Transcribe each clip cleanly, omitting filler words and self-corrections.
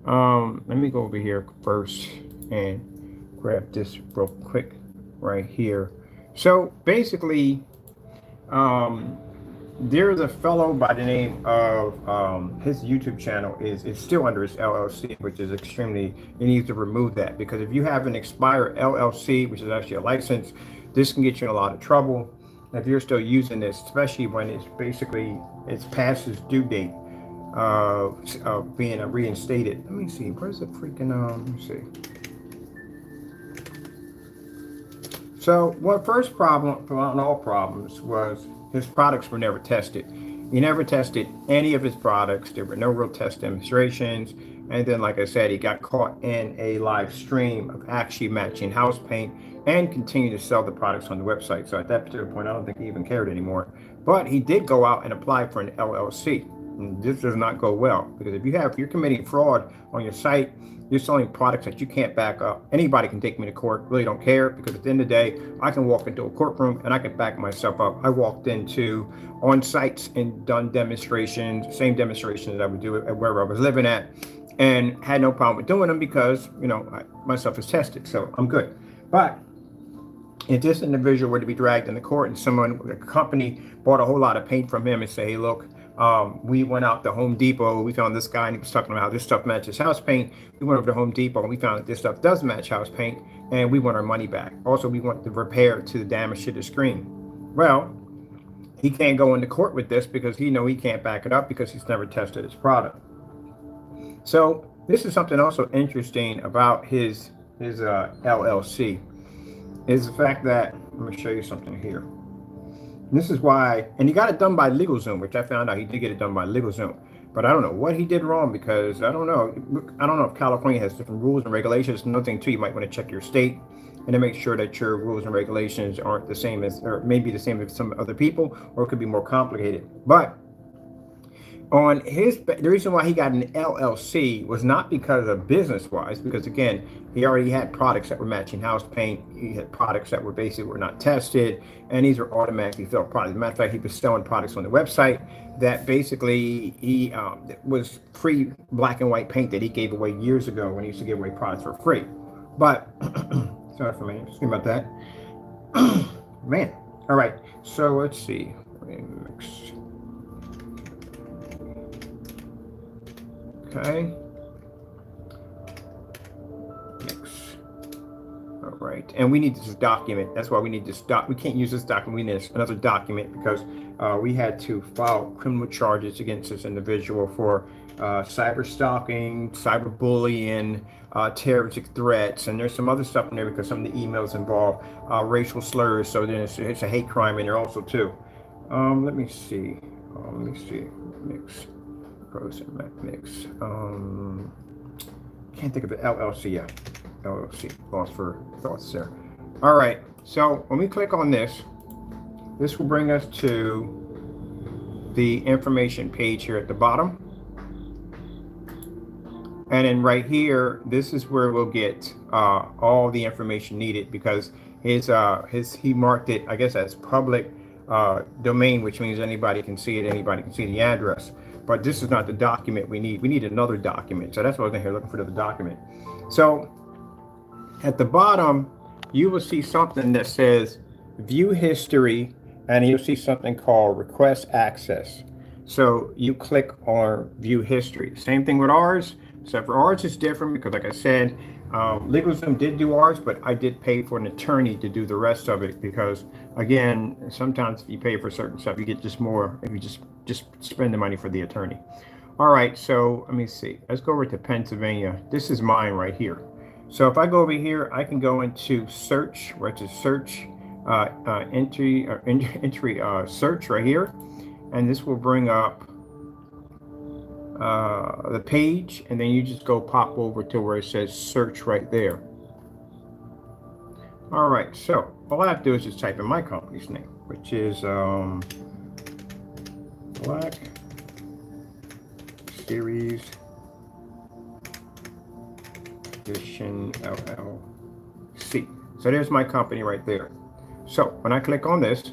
Let me go over here first and grab this real quick right here. So basically, um, there's a fellow by the name of his YouTube channel is still under his LLC, which is extremely, you need to remove that, because if you have an expired LLC, which is actually a license, this can get you in a lot of trouble if you're still using this, especially when it's basically it's past its due date of being reinstated. Let me see, where's the freaking let me see. So one first problem on all problems was his products were never tested. He never tested any of his products. There were no real test demonstrations. And then, like I said, he got caught in a live stream of actually matching house paint and continued to sell the products on the website. So at that particular point, I don't think he even cared anymore. But he did go out and apply for an LLC. And this does not go well, because if you're committing fraud on your site, you're selling products that you can't back up. Anybody can take me to court, really don't care, because at the end of the day, I can walk into a courtroom and I can back myself up. I walked into on sites and done demonstrations, same demonstrations that I would do at wherever I was living at, and had no problem with doing them because, myself is tested, so I'm good. But if this individual were to be dragged into court and a company bought a whole lot of paint from him and say, hey, look, we went out to Home Depot, we found this guy and he was talking about how this stuff matches house paint. We went over to Home Depot and we found that this stuff does match house paint, and we want our money back. Also, we want the repair to the damage to the screen. Well, he can't go into court with this because he can't back it up because he's never tested his product. So this is something also interesting about his LLC, is the fact that, I'm going to show you something here. And this is why, and he got it done by LegalZoom, which I found out he did get it done by LegalZoom. But I don't know what he did wrong, because I don't know if California has different rules and regulations. Another thing too, you might want to check your state and to make sure that your rules and regulations aren't the same as, or maybe the same as some other people, or it could be more complicated. But on the reason why he got an LLC was not because of business-wise, because again, he already had products that were matching house paint. He had products that were not tested, and these are automatically filled products. As a matter of fact, he was selling products on the website that basically he was free black and white paint that he gave away years ago when he used to give away products for free. But sorry for me, just about that. Man, all right. So let's see. Okay. Mix. All right. And we need this document. That's why we need this we can't use this document. We need another document because we had to file criminal charges against this individual for cyber stalking, cyber bullying, terroristic threats, and there's some other stuff in there because some of the emails involve racial slurs. So then it's a hate crime in there also too. Let me see. Mix. Pros and mix. Can't think of the LLC. Yeah, LLC. Lost for thoughts there. All right. So when we click on this will bring us to the information page here at the bottom. And then right here, this is where we'll get all the information needed, because he marked it, I guess, as public domain, which means anybody can see it. Anybody can see the address. But this is not the document we need. We need another document. So that's why I was in here looking for the document. So at the bottom, you will see something that says view history, and you'll see something called request access. So you click on view history. Same thing with ours, except for ours is different because, like I said, LegalZoom did do ours, but I did pay for an attorney to do the rest of it, because again, sometimes if you pay for certain stuff, you get just more if you just spend the money for the attorney. All right, so let me see. Let's go over to Pennsylvania. This is mine right here. So if I go over here, I can go into search, which is search, entry search right here, and this will bring up the page, and then you just go pop over to where it says search right there. All right, so all I have to do is just type in my company's name, which is Black Series Edition LLC. So there's my company right there. So when I click on this,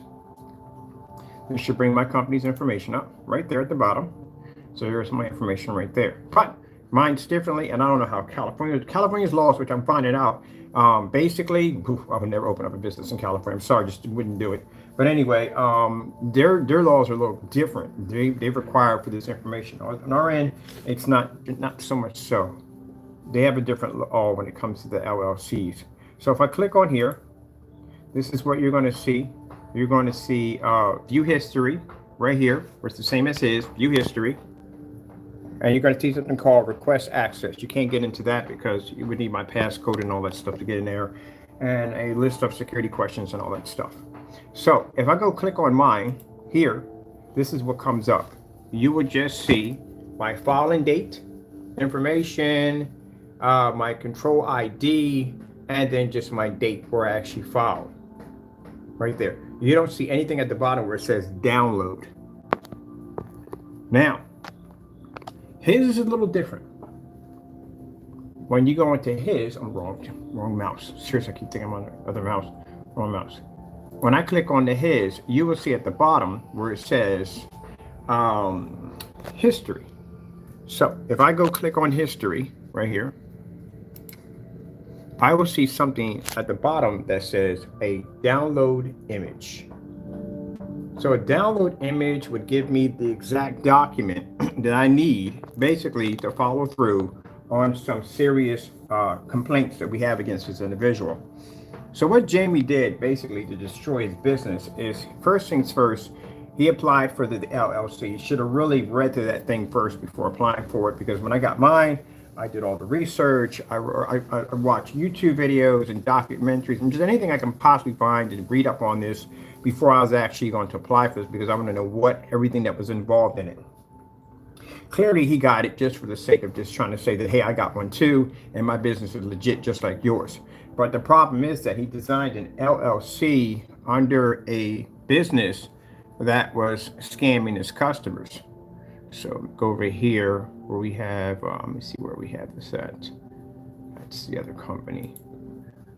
it should bring my company's information up right there at the bottom. So here's my information right there. But Mine's differently, and I don't know how California's laws, which I'm finding out. Basically, I would never open up a business in California. I'm sorry, just wouldn't do it. But anyway, their laws are a little different. They require for this information. On our end, it's not so much so. They have a different law when it comes to the LLCs. So if I click on here, this is what you're going to see. You're going to see view history right here, where it's the same as his view history. And you're going to see something called request access. You can't get into that because you would need my passcode and all that stuff to get in there, and a list of security questions and all that stuff. So if I go click on mine here, this is what comes up. You will just see my filing date, information, my control ID, and then just my date where I actually filed. Right there. You don't see anything at the bottom where it says download. Now, his is a little different. When you go into his, I'm wrong mouse. Seriously, I keep thinking I'm on the other mouse. Wrong mouse. When I click on the his, you will see at the bottom where it says history. So if I go click on history right here, I will see something at the bottom that says a download image. So a download image would give me the exact document that I need basically to follow through on some serious complaints that we have against this individual. So what Jamie did basically to destroy his business is, first things first, he applied for the LLC. He should have really read through that thing first before applying for it, because when I got mine, I did all the research. I watched YouTube videos and documentaries and just anything I can possibly find and read up on this before I was actually going to apply for this, because I want to know everything that was involved in it. Clearly, he got it just for the sake of just trying to say that, hey, I got one too, and my business is legit just like yours. But the problem is that he designed an LLC under a business that was scamming his customers. So go over here where we have, let me see where we have this at. That's the other company.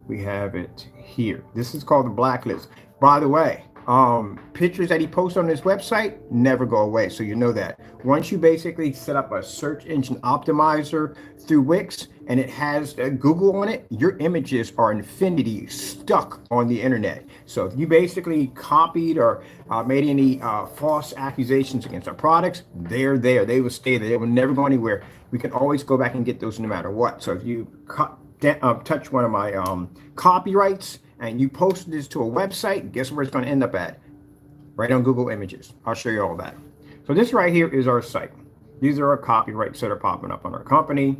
We have it here. This is called the blacklist. By the way, pictures that he posts on his website never go away. So you know that. Once you basically set up a search engine optimizer through Wix and it has Google on it, your images are infinity stuck on the internet. So if you basically copied or made any false accusations against our products, they're there. They will stay there. They will never go anywhere. We can always go back and get those no matter what. So if you touch one of my copyrights and you posted this to a website, guess where it's going to end up at? Right on Google Images. I'll show you all that. So this right here is our site. These are our copyrights that are popping up on our company.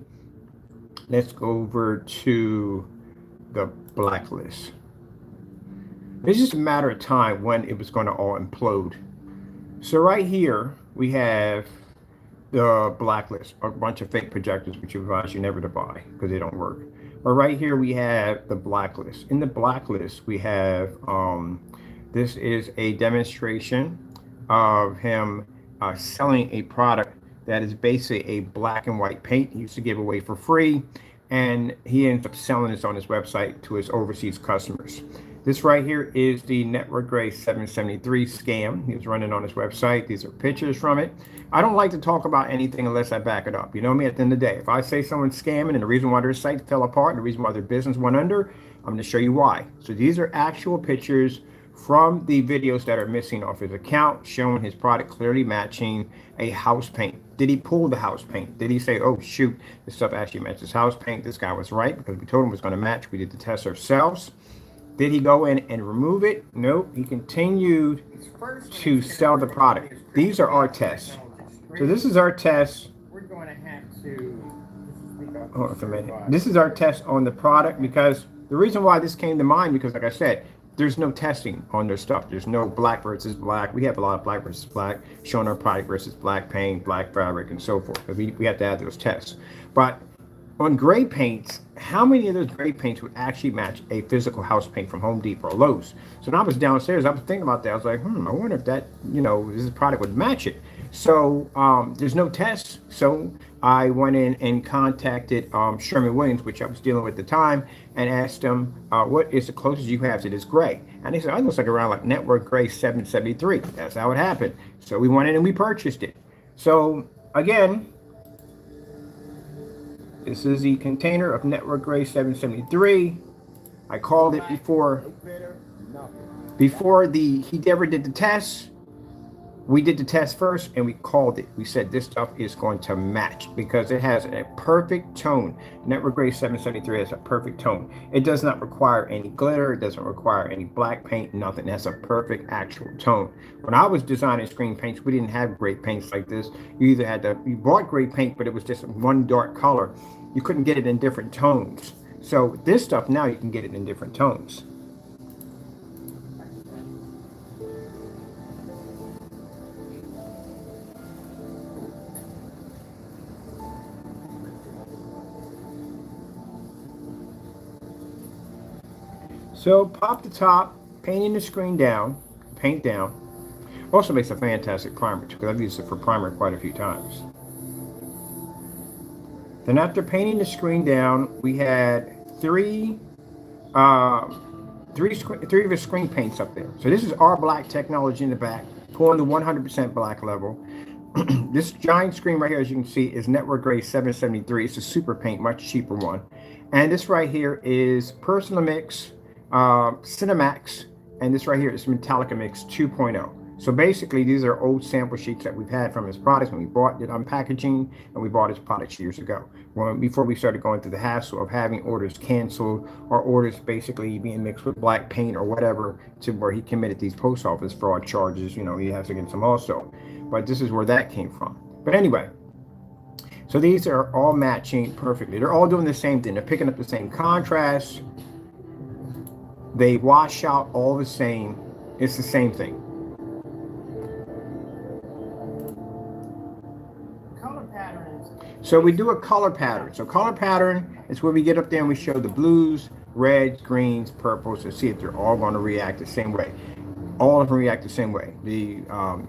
Let's go over to the blacklist. It's just a matter of time when it was going to all implode. So right here, we have the blacklist, a bunch of fake projectors, which you advise you never to buy because they don't work. But right here, we have the blacklist. In the blacklist, we have, this is a demonstration of him selling a product that is basically a black and white paint he used to give away for free. And he ends up selling this on his website to his overseas customers. This right here is the Network Gray 773 scam he was running on his website. These are pictures from it. I don't like to talk about anything unless I back it up. You know me, at the end of the day, if I say someone's scamming and the reason why their site fell apart and the reason why their business went under, I'm going to show you why. So these are actual pictures from the videos that are missing off his account, showing his product clearly matching a house paint. Did he pull the house paint? Did he say, oh, shoot, this stuff actually matches house paint? This guy was right because we told him it was going to match. We did the test ourselves. Did he go in and remove it? Nope. He continued to sell the product. These are our tests. So this is our test. We're going to have to hold on for a minute. This is our test on the product, because the reason why this came to mind, because like I said, there's no testing on their stuff. There's no black versus black. We have a lot of black versus black, showing our product versus black paint, black fabric, and so forth. We have to add those tests. But on gray paints, how many of those gray paints would actually match a physical house paint from Home Depot or Lowe's? So when I was downstairs, I was thinking about that. I was like, I wonder if that, this product would match it. So there's no tests. So I went in and contacted Sherman Williams, which I was dealing with at the time, and asked them, what is the closest you have to this gray? And they said, it looks like around like Network Gray 773. That's how it happened. So we went in and we purchased it. So again, This is the container of network grade 773. I called it before he ever did the test. We did the test first and we called it. We said this stuff is going to match because it has a perfect tone. Network grade 773 has a perfect tone. It does not require any glitter. It doesn't require any black paint, nothing. It has a perfect actual tone. When I was designing screen paints, we didn't have great paints like this. You bought great paint, but it was just one dark color. You couldn't get it in different tones. So this stuff now you can get it in different tones. So pop the top, painting the screen down, paint down. Also makes a fantastic primer too, because I've used it for primer quite a few times. Then after painting the screen down, we had three of the screen paints up there. So this is our black technology in the back, pulling the 100% black level. This giant screen right here, as you can see, is network grade 773. It's a super paint, much cheaper one. And this right here is Personal Mix, CINEMAX, and this right here is Metallica Mix 2.0. So basically, these are old sample sheets that we've had from his products when we bought it on packaging, and we bought his products years ago. Before we started going through the hassle of having orders canceled or orders basically being mixed with black paint or whatever, to where he committed these post office fraud charges. You know, he has against them also. But this is where that came from. But anyway, so these are all matching perfectly. They're all doing the same thing. They're picking up the same contrast. They wash out all the same. It's the same thing. So we do a color pattern. So color pattern is where we get up there and we show the blues, reds, greens, purples, to see if they're all going to react the same way. All of them react the same way. The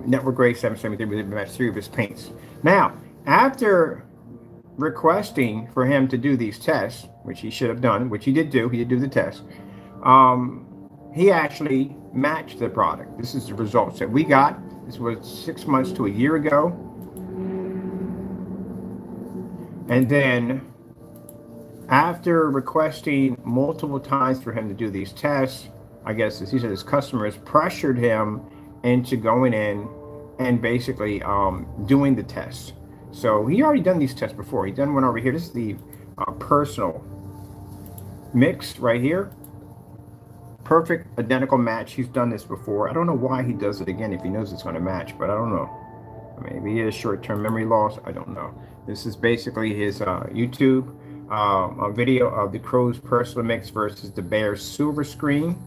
network grade 773, we match 3 of his paints. Now, after requesting for him to do these tests, which he should have done, which he did do the test, he actually matched the product. This is the results that we got. This was 6 months to a year ago. And then after requesting multiple times for him to do these tests, I guess he said his customers pressured him into going in and basically doing the tests. So he already done these tests before. He done one over here. This is the Personal Mix right here. Perfect identical match. He's done this before. I don't know why he does it again if he knows it's going to match, but I don't know. Maybe he has short-term memory loss. I don't know. This is basically his YouTube video of the Crow's Personal Mix versus the Bear's Silver Screen.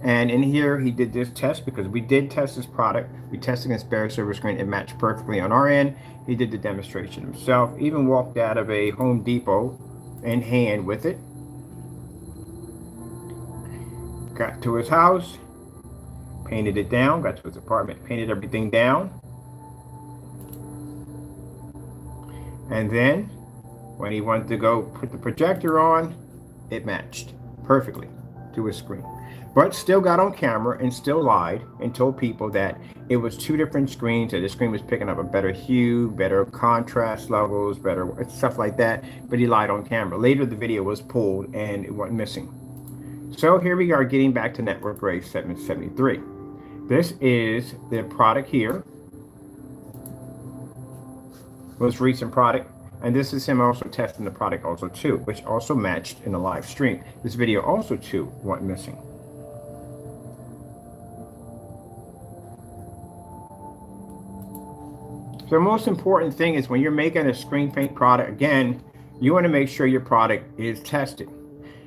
And in here, he did this test because we did test this product. We tested against Bear's Silver Screen. It matched perfectly on our end. He did the demonstration himself. Even walked out of a Home Depot in hand with it. Got to his house, painted it down. Got to his apartment, painted everything down. And then when he wanted to go put the projector on, it matched perfectly to his screen. But still got on camera and still lied and told people that it was 2 different screens, that the screen was picking up a better hue, better contrast levels, better stuff like that. But he lied on camera. Later, the video was pulled and it went missing. So here we are getting back to network grade 773. This is the product here. Most recent product, and this is him also testing the product also too, which also matched in the live stream. This video also too went missing. So the most important thing is when you're making a screen paint product, again, you want to make sure your product is tested.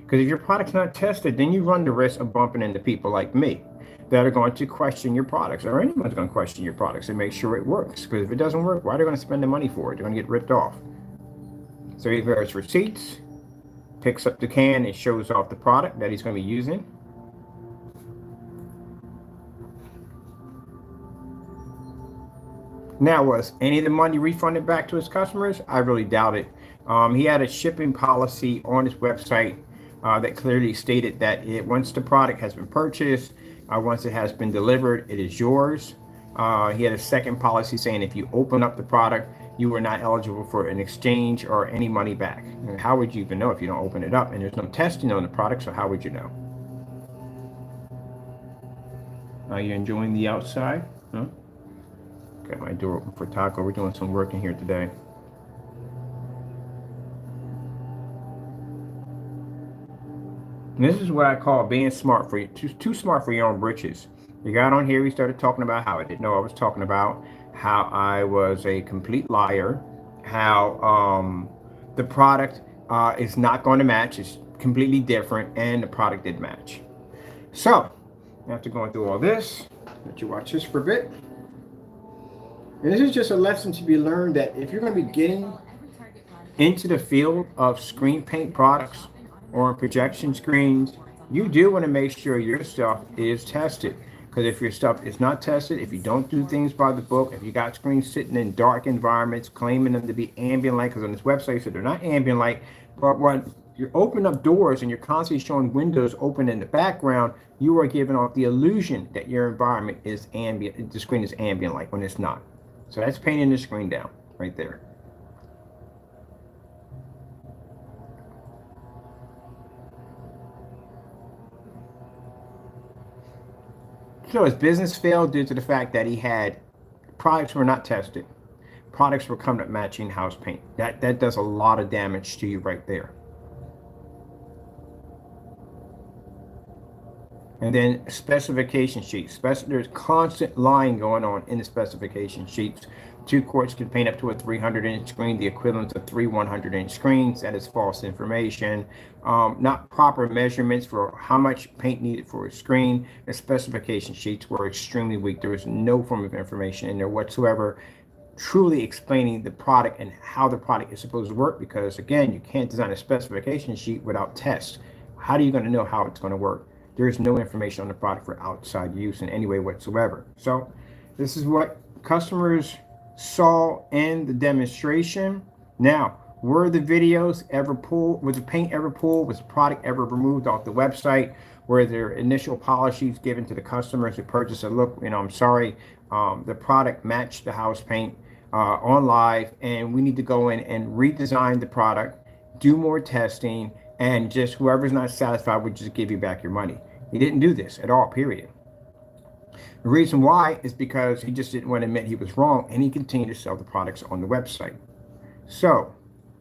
Because if your product's not tested, then you run the risk of bumping into people like me that are going to question your products, or anyone's going to question your products and make sure it works. Because if it doesn't work, why are they going to spend the money for it? They're going to get ripped off. So he verify receipts, picks up the can and shows off the product that he's going to be using. Now, was any of the money refunded back to his customers? I really doubt it. He had a shipping policy on his website that clearly stated that once the product has been purchased, once it has been delivered, it is yours. He had a second policy saying if you open up the product, you are not eligible for an exchange or any money back. And how would you even know if you don't open it up? And there's no testing on the product, so how would you know? Are you enjoying the outside? Huh? Got my door open for Taco. We're doing some work in here today. And this is what I call being smart for you, too smart for your own britches. You got on here, we started talking about how I didn't know I was talking about, how I was a complete liar, how the product is not going to match, it's completely different, and the product did match. So, after going through all this, let you watch this for a bit. And this is just a lesson to be learned that if you're going to be getting into the field of screen paint products or projection screens, you do want to make sure your stuff is tested. Because if your stuff is not tested, if you don't do things by the book, if you got screens sitting in dark environments, claiming them to be ambient light, because on this website said they're not ambient light, but when you open up doors and you're constantly showing windows open in the background, you are giving off the illusion that your environment is ambient, the screen is ambient light when it's not. So that's painting the screen down right there. So his business failed due to the fact that he had products were not tested. Products were coming up matching house paint. That does a lot of damage to you right there. And then specification sheets. There's constant lying going on in the specification sheets. 2 quarts can paint up to a 300-inch screen, the equivalent of 3 100-inch screens. That is false information. Not proper measurements for how much paint needed for a screen. The specification sheets were extremely weak. There was no form of information in there whatsoever truly explaining the product and how the product is supposed to work, because again, you can't design a specification sheet without tests. How are you going to know how it's going to work? There is no information on the product for outside use in any way whatsoever. So this is what customers saw in the demonstration. Now, were the videos ever pulled? Was the paint ever pulled? Was the product ever removed off the website? Were there initial policies given to the customers who purchased a look, I'm sorry, the product matched the house paint on live, and we need to go in and redesign the product, do more testing, and just whoever's not satisfied would just give you back your money. He didn't do this at all, period. The reason why is because he just didn't want to admit he was wrong, and he continued to sell the products on the website. So,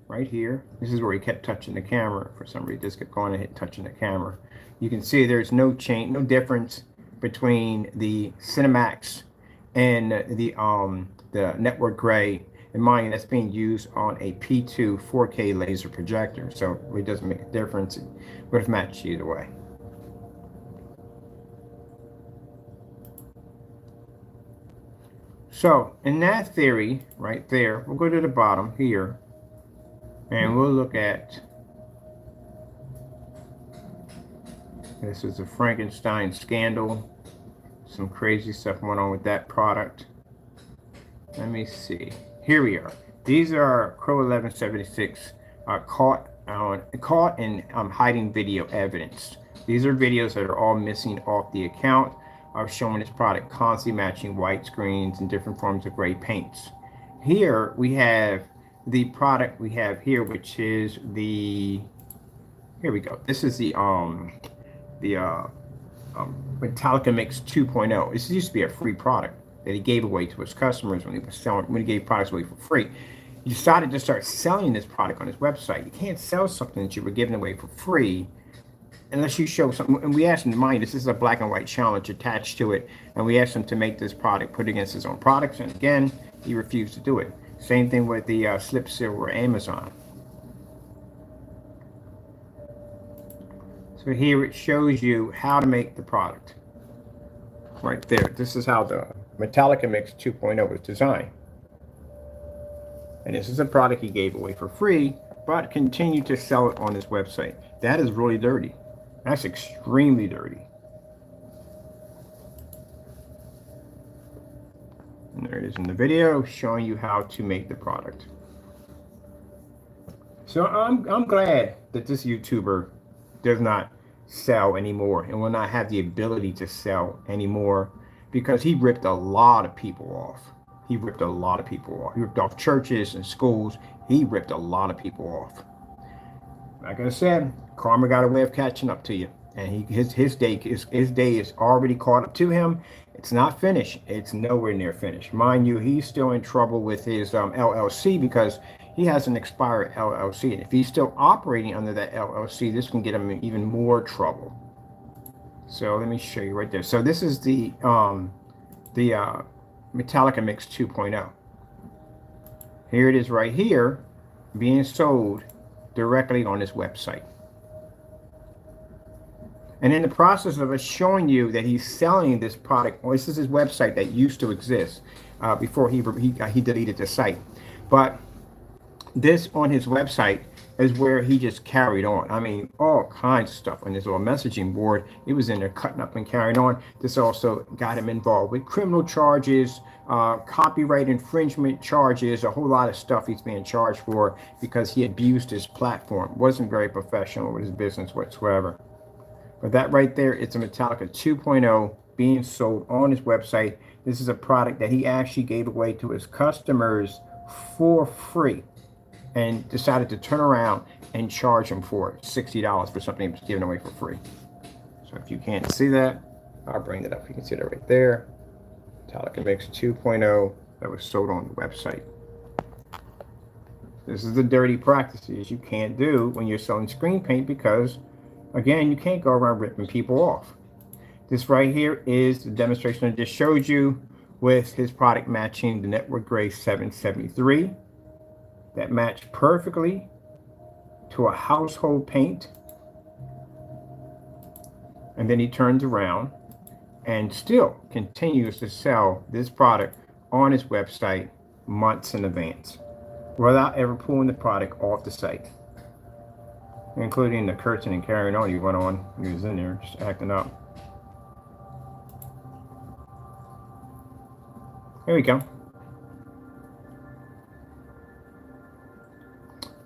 right here, this is where he kept touching the camera. For some reason, just kept going and touching the camera. You can see there's no change, no difference between the CINEMAX and the network gray. And mind you, that's being used on a P2 4K laser projector, so it doesn't make a difference. It would have matched either way. So in that theory right there, we'll go to the bottom here and we'll look at, this is a Frankenstein scandal. Some crazy stuff going on with that product. Let me see. Here we are. These are Crow 1176 caught in hiding video evidence. These are videos that are all missing off the account of showing this product constantly matching white screens and different forms of gray paints. Here we have the product we have here, which is the, here we go. This is the Metallica Mix 2.0. This used to be a free product that he gave away to his customers when he gave products away for free. He decided to start selling this product on his website. You can't sell something that you were giving away for free unless you show something. And we asked him to mind this is a black and white challenge attached to it, and we asked him to make this product put against his own products, and again, he refused to do it. Same thing with the Slip Silver Amazon. So here it shows you how to make the product. Right there. This is how the Metallica Mix 2.0 was designed. And this is a product he gave away for free, but continued to sell it on his website. That is really dirty. That's extremely dirty. And there it is in the video showing you how to make the product. So I'm glad that this YouTuber does not sell anymore and will not have the ability to sell anymore, because he ripped a lot of people off. He ripped a lot of people off. He ripped off churches and schools. He ripped a lot of people off. Like I said, karma got a way of catching up to you, and his day is already caught up to him. It's not finished. It's nowhere near finished, mind you. He's still in trouble with his LLC because he has an expired LLC, and if he's still operating under that LLC, this can get him in even more trouble. So let me show you right there. So this is the Metallica Mix 2.0. Here it is right here, being sold directly on this website. And in the process of us showing you that he's selling this product, well, this is his website that used to exist before he deleted the site. But this on his website is where he just carried on. I mean, all kinds of stuff on this little messaging board. He was in there cutting up and carrying on. This also got him involved with criminal charges, copyright infringement charges, a whole lot of stuff he's being charged for because he abused his platform. Wasn't very professional with his business whatsoever. But that right there, it's a Metallica 2.0 being sold on his website. This is a product that he actually gave away to his customers for free, and decided to turn around and charge them for it, $60 for something he was giving away for free. So if you can't see that, I'll bring it up. You can see that right there. Metallica Mix 2.0 that was sold on the website. This is the dirty practices you can't do when you're selling screen paint because, again, you can't go around ripping people off. This right here is the demonstration I just showed you with his product matching the Network Gray 773. That matched perfectly to a household paint. And then he turns around and still continues to sell this product on his website months in advance without ever pulling the product off the site, including the cursing and carrying on he went on when he was in there just acting up. Here we go.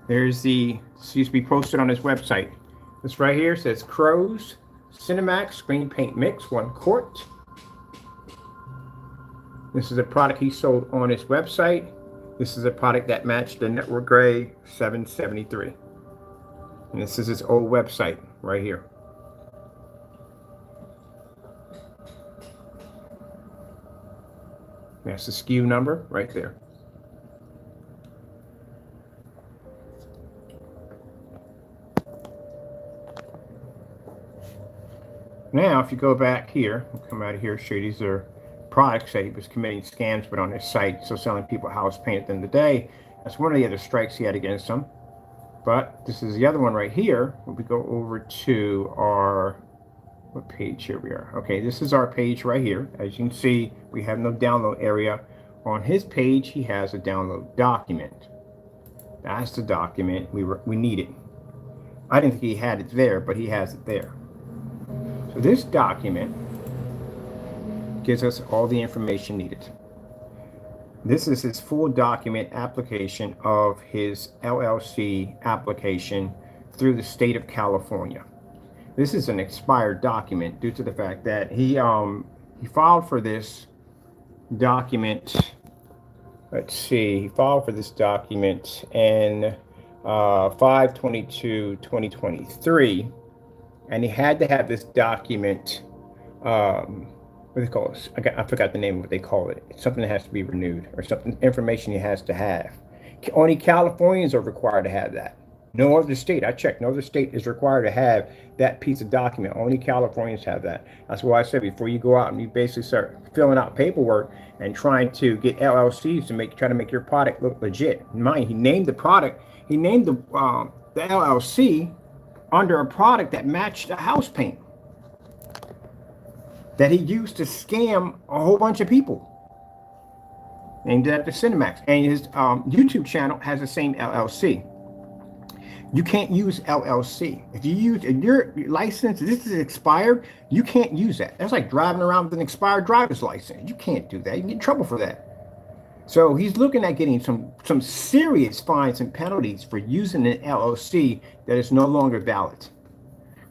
There's the, this used to be posted on his website. This right here says Crow's CINEMAX Screen Paint Mix, 1 quart. This is a product he sold on his website. This is a product that matched the Network Gray 773. And this is his old website right here. That's the SKU number right there. Now, if you go back here, we'll come out of here, show you these are products that he was committing scams but on his site, so selling people house paint at the end of the day. That's one of the other strikes he had against him. But this is the other one right here. When we go over to our, what page here we are? Okay, this is our page right here. As you can see, we have no download area. On his page, he has a download document. That's the document we needed. I didn't think he had it there, but he has it there. So this document gives us all the information needed. This is his full document application of his LLC application through the state of California. This is an expired document due to the fact that he filed for this document. Let's see, he filed for this document in 5/22/2023. And he had to have this document, what do they call it? I forgot the name of what they call it. It's something that has to be renewed or something, information he has to have. Only Californians are required to have that. No other state, I checked, no other state is required to have that piece of document. Only Californians have that. That's why I said before you go out and you basically start filling out paperwork and trying to get LLCs to try to make your product look legit. Mind, he named the product, he named the LLC under a product that matched a house paint that he used to scam a whole bunch of people. Named it after CINEMAX. And his YouTube channel has the same LLC. You can't use LLC. If your license, this is expired, you can't use that. That's like driving around with an expired driver's license. You can't do that. You can get in trouble for that. So he's looking at getting some serious fines and penalties for using an LLC that is no longer valid.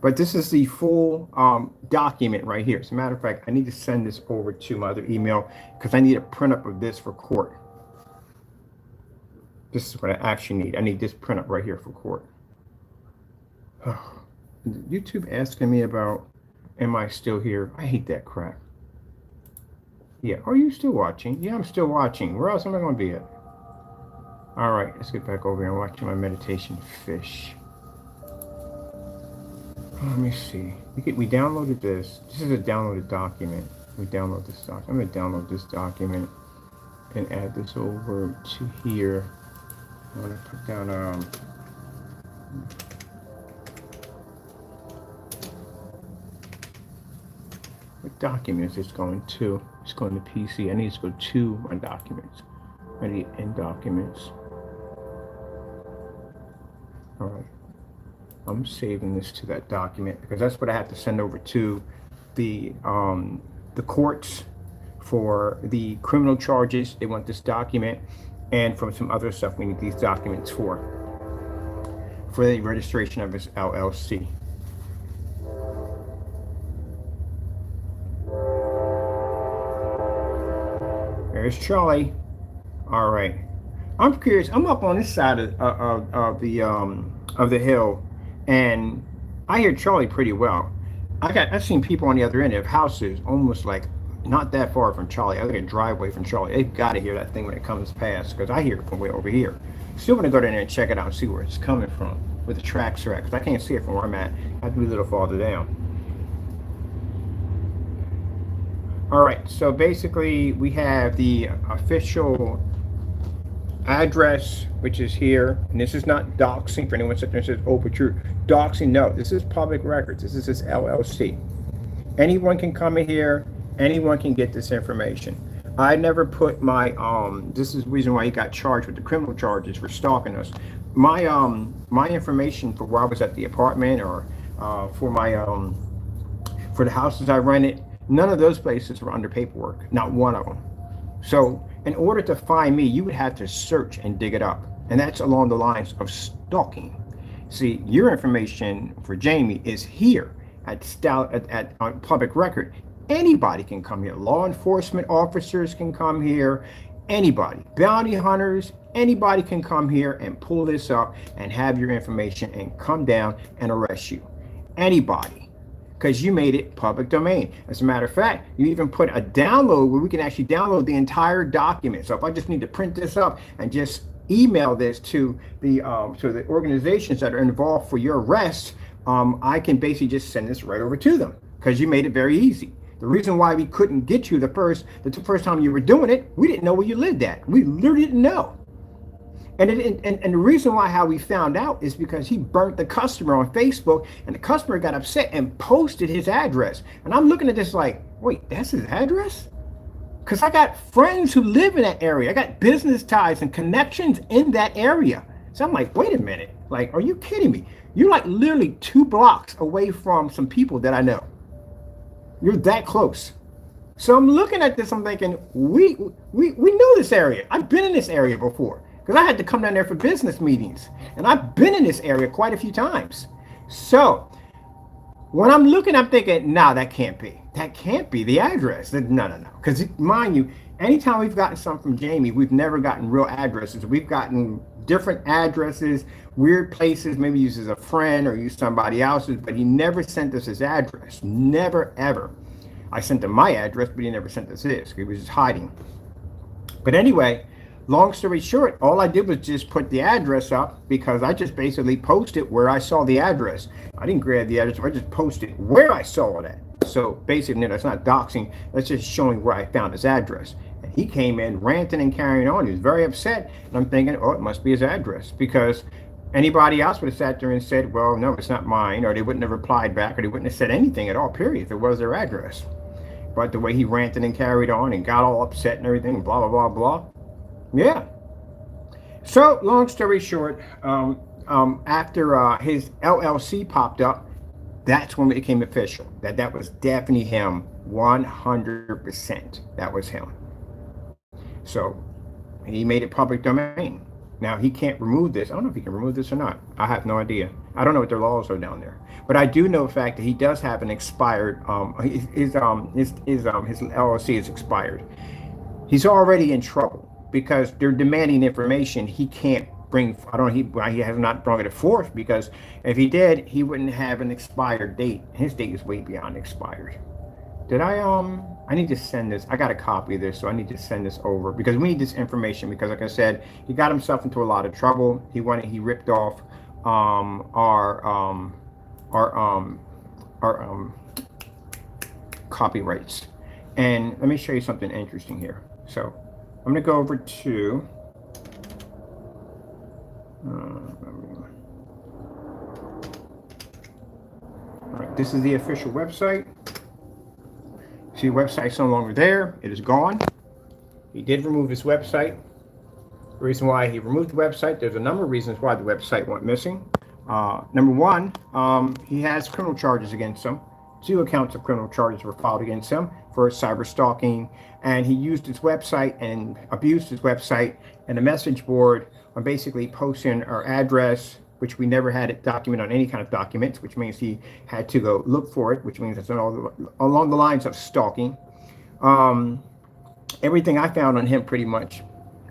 But this is the full document right here. As a matter of fact, I need to send this over to my other email because I need a print up of this for court. This is what I actually need. I need this print up right here for court. YouTube asking me about, am I still here? I hate that crap. Yeah, are you still watching? Yeah, I'm still watching. Where else am I going to be at? All right, let's get back over here and watch my meditation fish. Let me see. We downloaded this. This is a downloaded document. We download this document. I'm going to download this document and add this over to here. I'm going to put down what document is this going to? It's going to PC. I need to go to my documents. I need in documents. All right. I'm saving this to that document because that's what I have to send over to the courts for the criminal charges. They want this document, and from some other stuff we need these documents for the registration of this LLC. There's Charlie. All right. I'm curious. I'm up on this side of the hill, and I hear Charlie pretty well. I've seen people on the other end of houses, almost like not that far from Charlie. I think a driveway from Charlie. They've got to hear that thing when it comes past, because I hear it from way over here. Still want to go down there and check it out and see where it's coming from, where the tracks are at, because I can't see it from where I'm at. I have to be a little farther down. All right, so basically we have the official address, which is here, and this is not doxing for anyone sitting there and says, oh, but you're doxing. No, this is public records. This is this LLC. Anyone can come in here, anyone can get this information. I never put my this is the reason why he got charged with the criminal charges for stalking us. My information for where I was at the apartment, or for my for the houses I rented, none of those places were under paperwork, not one of them. So in order to find me, you would have to search and dig it up. And that's along the lines of stalking. See, your information for Jamie is here at on public record. Anybody can come here. Law enforcement officers can come here. Anybody, bounty hunters, anybody can come here and pull this up and have your information and come down and arrest you. Anybody. Because you made it public domain. As a matter of fact, you even put a download where we can actually download the entire document. So if I just need to print this up and just email this to the organizations that are involved for your arrest, I can basically just send this right over to them because you made it very easy. The reason why we couldn't get you the first time you were doing it, we didn't know where you lived at. We literally didn't know. And the reason why how we found out is because he burnt the customer on Facebook, and the customer got upset and posted his address. And I'm looking at this like, wait, that's his address? Because I got friends who live in that area. I got business ties and connections in that area. So I'm like, wait a minute. Like, are you kidding me? You're like literally 2 blocks away from some people that I know. You're that close. So I'm looking at this, I'm thinking, we know this area. I've been in this area before. Because I had to come down there for business meetings. And I've been in this area quite a few times. So when I'm looking, I'm thinking, nah, that can't be. That can't be the address. No. Because mind you, anytime we've gotten something from Jamie, we've never gotten real addresses. We've gotten different addresses, weird places, maybe uses a friend or use somebody else's, but he never sent us his address. Never, ever. I sent him my address, but he never sent us his. He was just hiding. But anyway, long story short, all I did was just put the address up because I just basically posted where I saw the address. I didn't grab the address, I just posted where I saw it at. So basically, that's not doxing, that's just showing where I found his address. And he came in ranting and carrying on. He was very upset. And I'm thinking, oh, it must be his address, because anybody else would have sat there and said, well, no, it's not mine, or they wouldn't have replied back, or they wouldn't have said anything at all, period, if it was their address. But the way he ranted and carried on and got all upset and everything, blah, blah, blah, blah. Yeah. So long story short, after his LLC popped up, that's when it became official. That was definitely him, 100%. That was him. So he made it public domain. Now he can't remove this. I don't know if he can remove this or not. I have no idea. I don't know what their laws are down there, but I do know the fact that he does have an expired. His LLC is expired. He's already in trouble because they're demanding information he can't bring. I don't know he has not brought it forth, because if he did, he wouldn't have an expired date. His date is way beyond expired. Did I need to send this. I got a copy of this, so I need to send this over because we need this information, because like I said, he got himself into a lot of trouble. He ripped off our copyrights. And let me show you something interesting here. So I'm going to go over to all right, this is the official website. See, the website's no longer there. It is gone. He did remove his website. The reason why he removed the website, there's a number of reasons why the website went missing. Number one, he has criminal charges against him. 2 accounts of criminal charges were filed against him for cyber stalking, and he used his website and abused his website and a message board on basically posting our address, which we never had it documented on any kind of documents, which means he had to go look for it, which means it's along the lines of stalking. Everything I found on him pretty much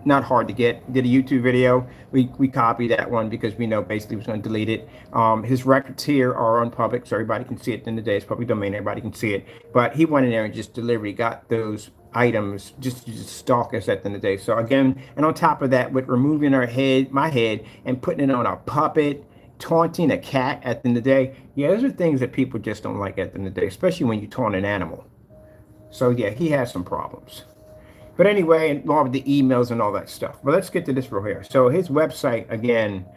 not hard to get. Did a YouTube video. We copied that one because we know basically he was going to delete it. His records here are on public, so everybody can see it. At the end of the day, it's public domain. Everybody can see it. But he went in there and just deliberately got those items just to stalk us at the end of the day. So again, and on top of that, with removing my head and putting it on a puppet, taunting a cat at the end of the day. Yeah, those are things that people just don't like at the end of the day, especially when you taunt an animal. So yeah, he has some problems. But anyway, along with the emails and all that stuff. But let's get to this real here. So his website, again,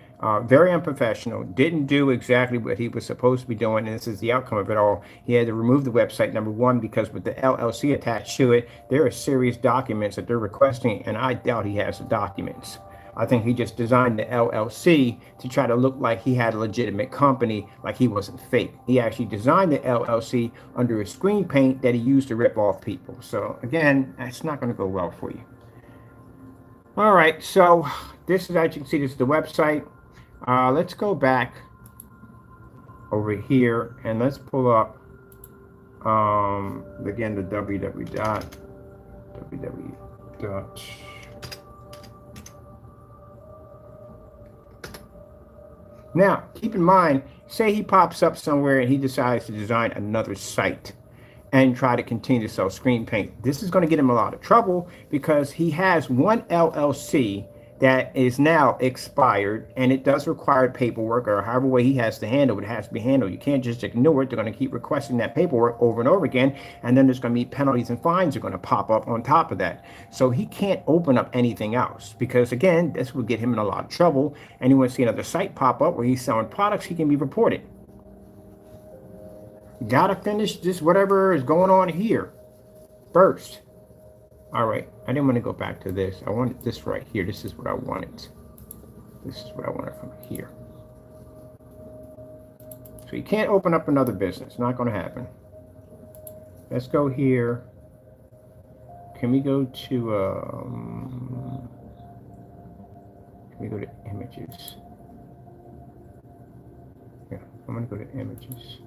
very unprofessional, didn't do exactly what he was supposed to be doing, and this is the outcome of it all. He had to remove the website, number one, because with the LLC attached to it, there are serious documents that they're requesting, and I doubt he has the documents. I think he just designed the LLC to try to look like he had a legitimate company, like he wasn't fake. He actually designed the LLC under a screen paint that he used to rip off people. So again, that's not going to go well for you. All right, so this is, as you can see, this is the website. Let's go back over here and let's pull up again the www. Now, keep in mind, say he pops up somewhere and he decides to design another site and try to continue to sell screen paint. This is going to get him a lot of trouble because he has one LLC that is now expired, and it does require paperwork, or however way he has to handle it, it has to be handled. You can't just ignore it. They're going to keep requesting that paperwork over and over again, and then there's going to be penalties and fines are going to pop up on top of that. So he can't open up anything else because, again, this will get him in a lot of trouble. And you want to see another site pop up where he's selling products, he can be reported. You got to finish this, whatever is going on here first. All right, I didn't want to go back to this. I wanted this right here. This is what I wanted. This is what I wanted from here. So you can't open up another business. Not going to happen. Let's go here. Can we go to images? Yeah, I'm going to go to images.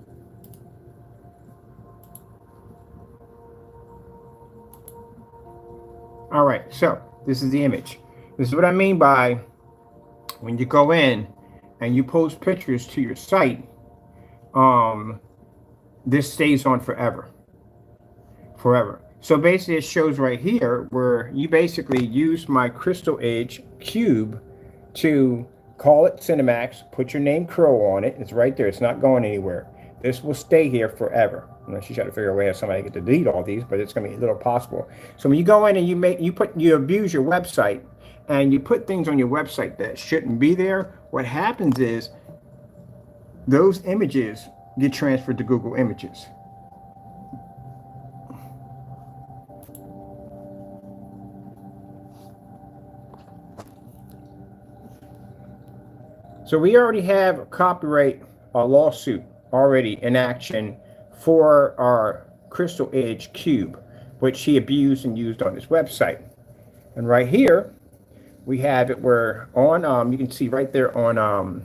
All right, so this is the image. This is what I mean by when you go in and you post pictures to your site, this stays on forever. So basically it shows right here where you basically use my Crystal Edge cube to call it CINEMAX, put your name Crow on it. It's right there. It's not going anywhere. This will stay here forever. Unless you try to figure out a way how somebody get to delete all these, but it's going to be a little possible. So when you go in and you abuse your website and you put things on your website that shouldn't be there, what happens is those images get transferred to Google Images. So we already have a copyright lawsuit already in action for our Crystal Edge cube, which he abused and used on his website. And right here, we have it where on, you can see right there on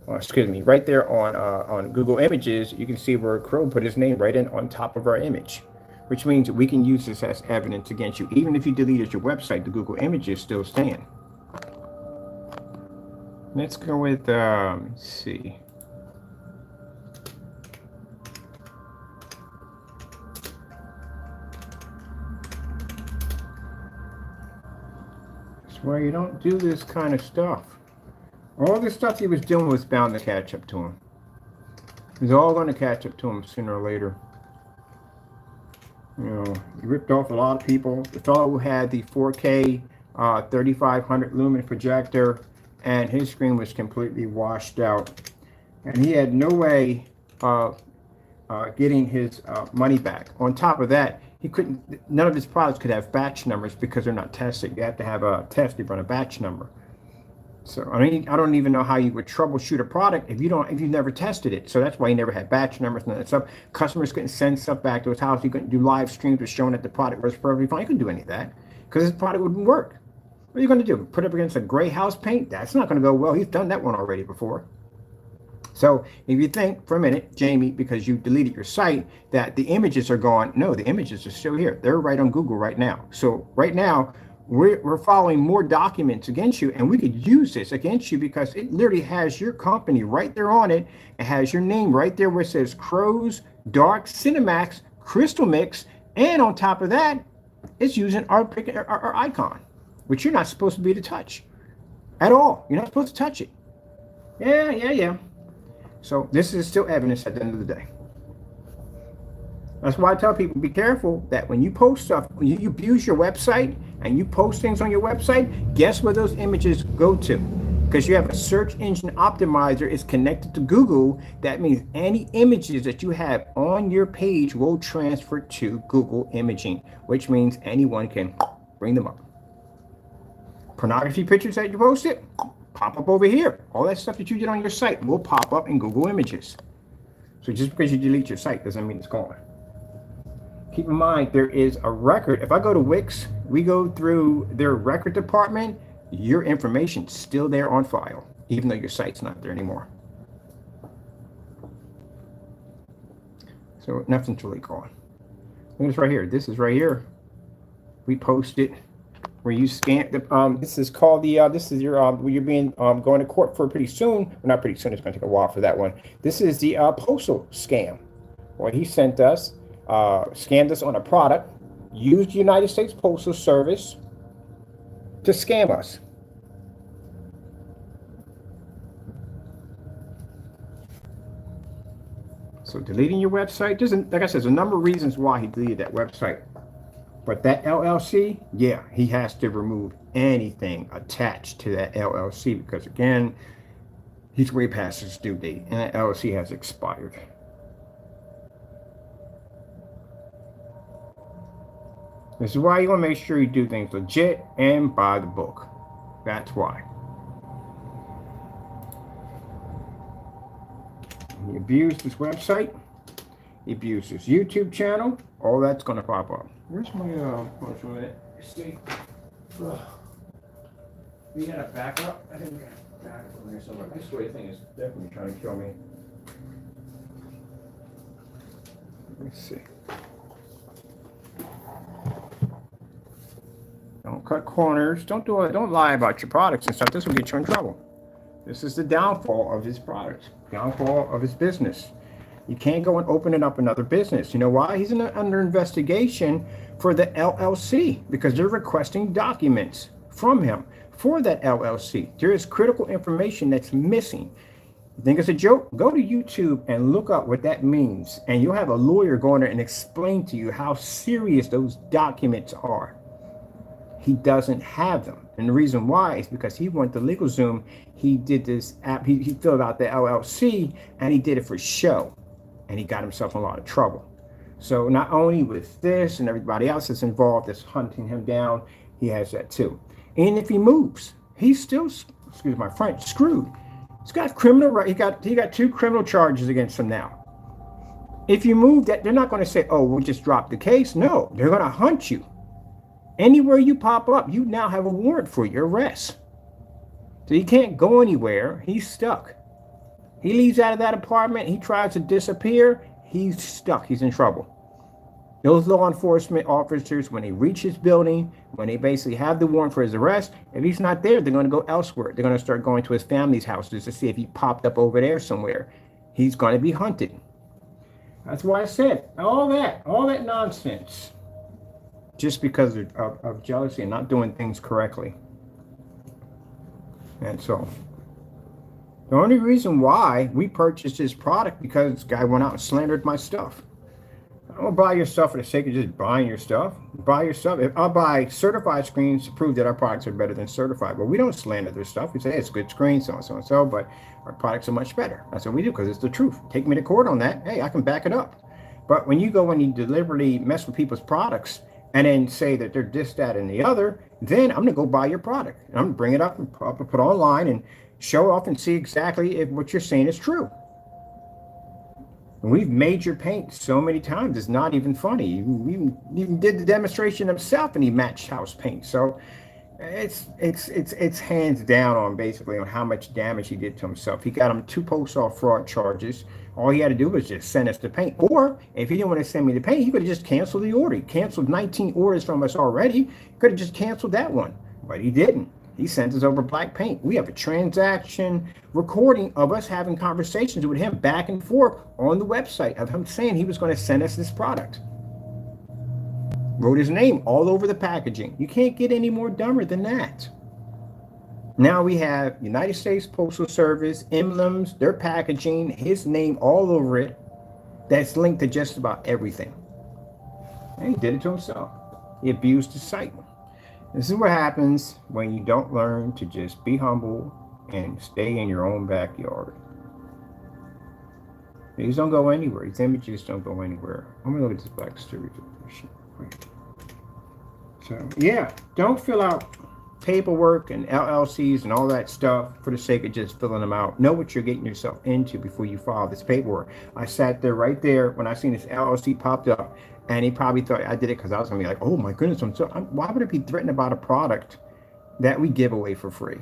excuse me, right there on Google Images, you can see where Crow put his name right in on top of our image, which means we can use this as evidence against you. Even if you deleted your website, the Google Images still stand. Let's go with, let's see. That's why you don't do this kind of stuff. All the stuff he was doing was bound to catch up to him. It's all going to catch up to him sooner or later. You know, he ripped off a lot of people. The fellow who had the 4K 3500 lumen projector, and his screen was completely washed out. And he had no way of getting his money back. On top of that, he couldn't, none of his products could have batch numbers because they're not tested. You have to have a test to run a batch number. So I mean, I don't even know how you would troubleshoot a product if you've never tested it. So that's why he never had batch numbers and that stuff. Customers couldn't send stuff back to his house. He couldn't do live streams with showing that the product was perfectly fine. He couldn't do any of that because his product wouldn't work. What are you going to do? Put it up against a gray house paint? That's not going to go well. He's done that one already before. So if you think for a minute, Jamie, because you deleted your site, that the images are gone. No, the images are still here. They're right on Google right now. So right now, we're following more documents against you, and we could use this against you because it literally has your company right there on it. It has your name right there where it says Crows, Dark, CINEMAX, Crystal Mix, and on top of that, it's using our icon, which you're not supposed to be to touch at all. You're not supposed to touch it. Yeah. So this is still evidence at the end of the day. That's why I tell people, be careful that when you post stuff, when you abuse your website and you post things on your website, guess where those images go to? Because you have a search engine optimizer is connected to Google. That means any images that you have on your page will transfer to Google Imaging, which means anyone can bring them up. Pornography pictures that you posted, pop up over here. All that stuff that you did on your site will pop up in Google Images. So just because you delete your site doesn't mean it's gone. Keep in mind, there is a record. If I go to Wix, we go through their record department, your information's still there on file, even though your site's not there anymore. So nothing's really gone. Look at this right here. This is right here. We posted where you scan the this is called the this is your where you're being going to court for pretty soon. Well, not pretty soon, it's going to take a while for that one. This is the postal scam. Well, he sent us scammed us on a product, used the United States Postal Service to scam us. So deleting your website, like I said, there's a number of reasons why he deleted that website. But that LLC, yeah, he has to remove anything attached to that LLC because, again, he's way past his due date and that LLC has expired. This is why you want to make sure you do things legit and by the book. That's why. He abused his website. He abused his YouTube channel. All that's going to pop up. Where's my see? We got a backup. I think we got a backup from here somewhere. This way thing is definitely trying to kill me. Let me see. Don't cut corners. Don't do it. Don't lie about your products and stuff. This will get you in trouble. This is the downfall of his products. Downfall of his business. You can't go and open it up another business. You know why? He's under investigation for the LLC because they're requesting documents from him for that LLC. There is critical information that's missing. You think it's a joke? Go to YouTube and look up what that means, and you'll have a lawyer go in there and explain to you how serious those documents are. He doesn't have them. And the reason why is because he went to LegalZoom. He did this app. He filled out the LLC and he did it for show. And he got himself in a lot of trouble. So not only with this and everybody else that's involved that's hunting him down, he has that too. And if he moves, he's still, excuse my French, screwed. He's got criminal, he got 2 criminal charges against him now. If you move that, they're not going to say, oh, we'll just drop the case. No, they're going to hunt you. Anywhere you pop up, you now have a warrant for your arrest. So he can't go anywhere. He's stuck. He leaves out of that apartment, he tries to disappear, he's stuck, he's in trouble. Those law enforcement officers, when they reach his building, when they basically have the warrant for his arrest, if he's not there, they're going to go elsewhere. They're going to start going to his family's houses to see if he popped up over there somewhere. He's going to be hunted. That's why I said all that nonsense, just because of jealousy and not doing things correctly. And so, the only reason why we purchased this product, because this guy went out and slandered my stuff. I don't buy your stuff for the sake of just buying your stuff. Buy your stuff. If I buy certified screens to prove that our products are better than certified, but we don't slander their stuff. We say, hey, it's a good screen, so and so and so, but our products are much better. That's what we do, because it's the truth. Take me to court on that. Hey, I can back it up. But when you go and you deliberately mess with people's products and then say that they're this, that, and the other, then I'm going to go buy your product. And I'm going to bring it up and put it online and show off and see exactly if what you're saying is true. And we've made your paint so many times, it's not even funny. We even did the demonstration himself and he matched house paint. So it's hands down on basically on how much damage he did to himself. He got him 2 post-off fraud charges. All he had to do was just send us the paint. Or if he didn't want to send me the paint, he could have just canceled the order. He canceled 19 orders from us already. He could have just canceled that one, but he didn't. He sent us over black paint. We have a transaction recording of us having conversations with him back and forth on the website of him saying he was going to send us this product. Wrote his name all over the packaging. You can't get any more dumber than that. Now we have United States Postal Service, emblems, their packaging, his name all over it. That's linked to just about everything. And he did it to himself. He abused the site. This is what happens when you don't learn to just be humble and stay in your own backyard. These don't go anywhere. These images don't go anywhere. I'm gonna look at this Black Series edition. So yeah, don't fill out paperwork and LLCs and all that stuff for the sake of just filling them out. Know what you're getting yourself into before you file this paperwork. I sat there right there when I seen this LLC popped up, and he probably thought I did it because I was gonna be like, oh my goodness, why would it be threatened about a product that we give away for free?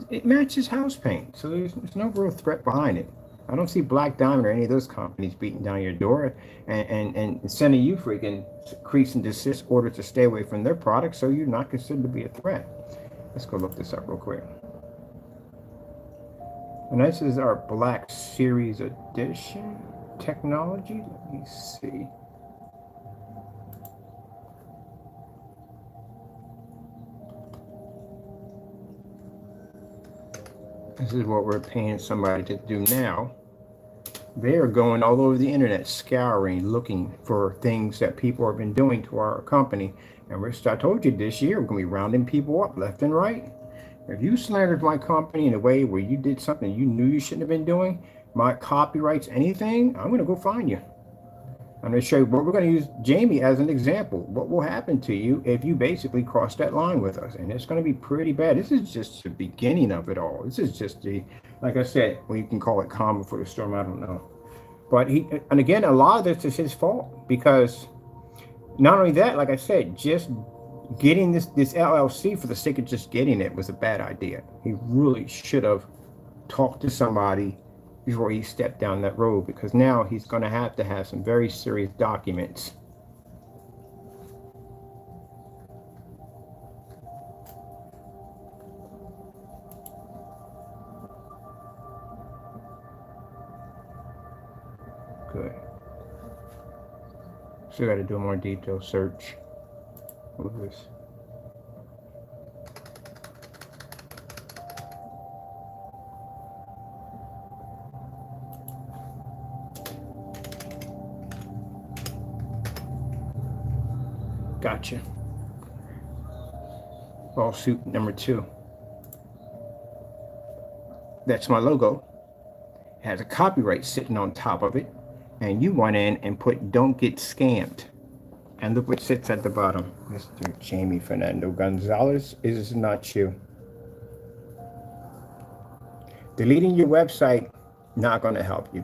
It matches house paint, so there's no real threat behind it. I don't see Black Diamond or any of those companies beating down your door and sending you freaking cease and desist orders to stay away from their products, so you're not considered to be a threat. Let's go look this up real quick. And this is our Black Series edition technology. Let me see. This is what we're paying somebody to do now. They are going all over the internet, scouring, looking for things that people have been doing to our company. And I told you this year, we're going to be rounding people up left and right. If you slandered my company in a way where you did something you knew you shouldn't have been doing, my copyrights, anything, I'm going to go find you. I'm going to show you what we're going to use Jamie as an example. What will happen to you if you basically cross that line with us? And it's going to be pretty bad. This is just the beginning of it all. This is just the, like I said, well, you can call it calm before the storm. I don't know. But and again, a lot of this is his fault, because not only that, like I said, just getting this LLC for the sake of just getting it was a bad idea. He really should have talked to somebody before he stepped down that road, because now he's going to have some very serious documents. Good. Still got to do a more detailed search of this. Gotcha. Lawsuit number 2. That's my logo. It has a copyright sitting on top of it. And you went in and put "don't get scammed." And look what sits at the bottom. Mr. Jamie Fernando Gonzalez, is not you. Deleting your website, not going to help you.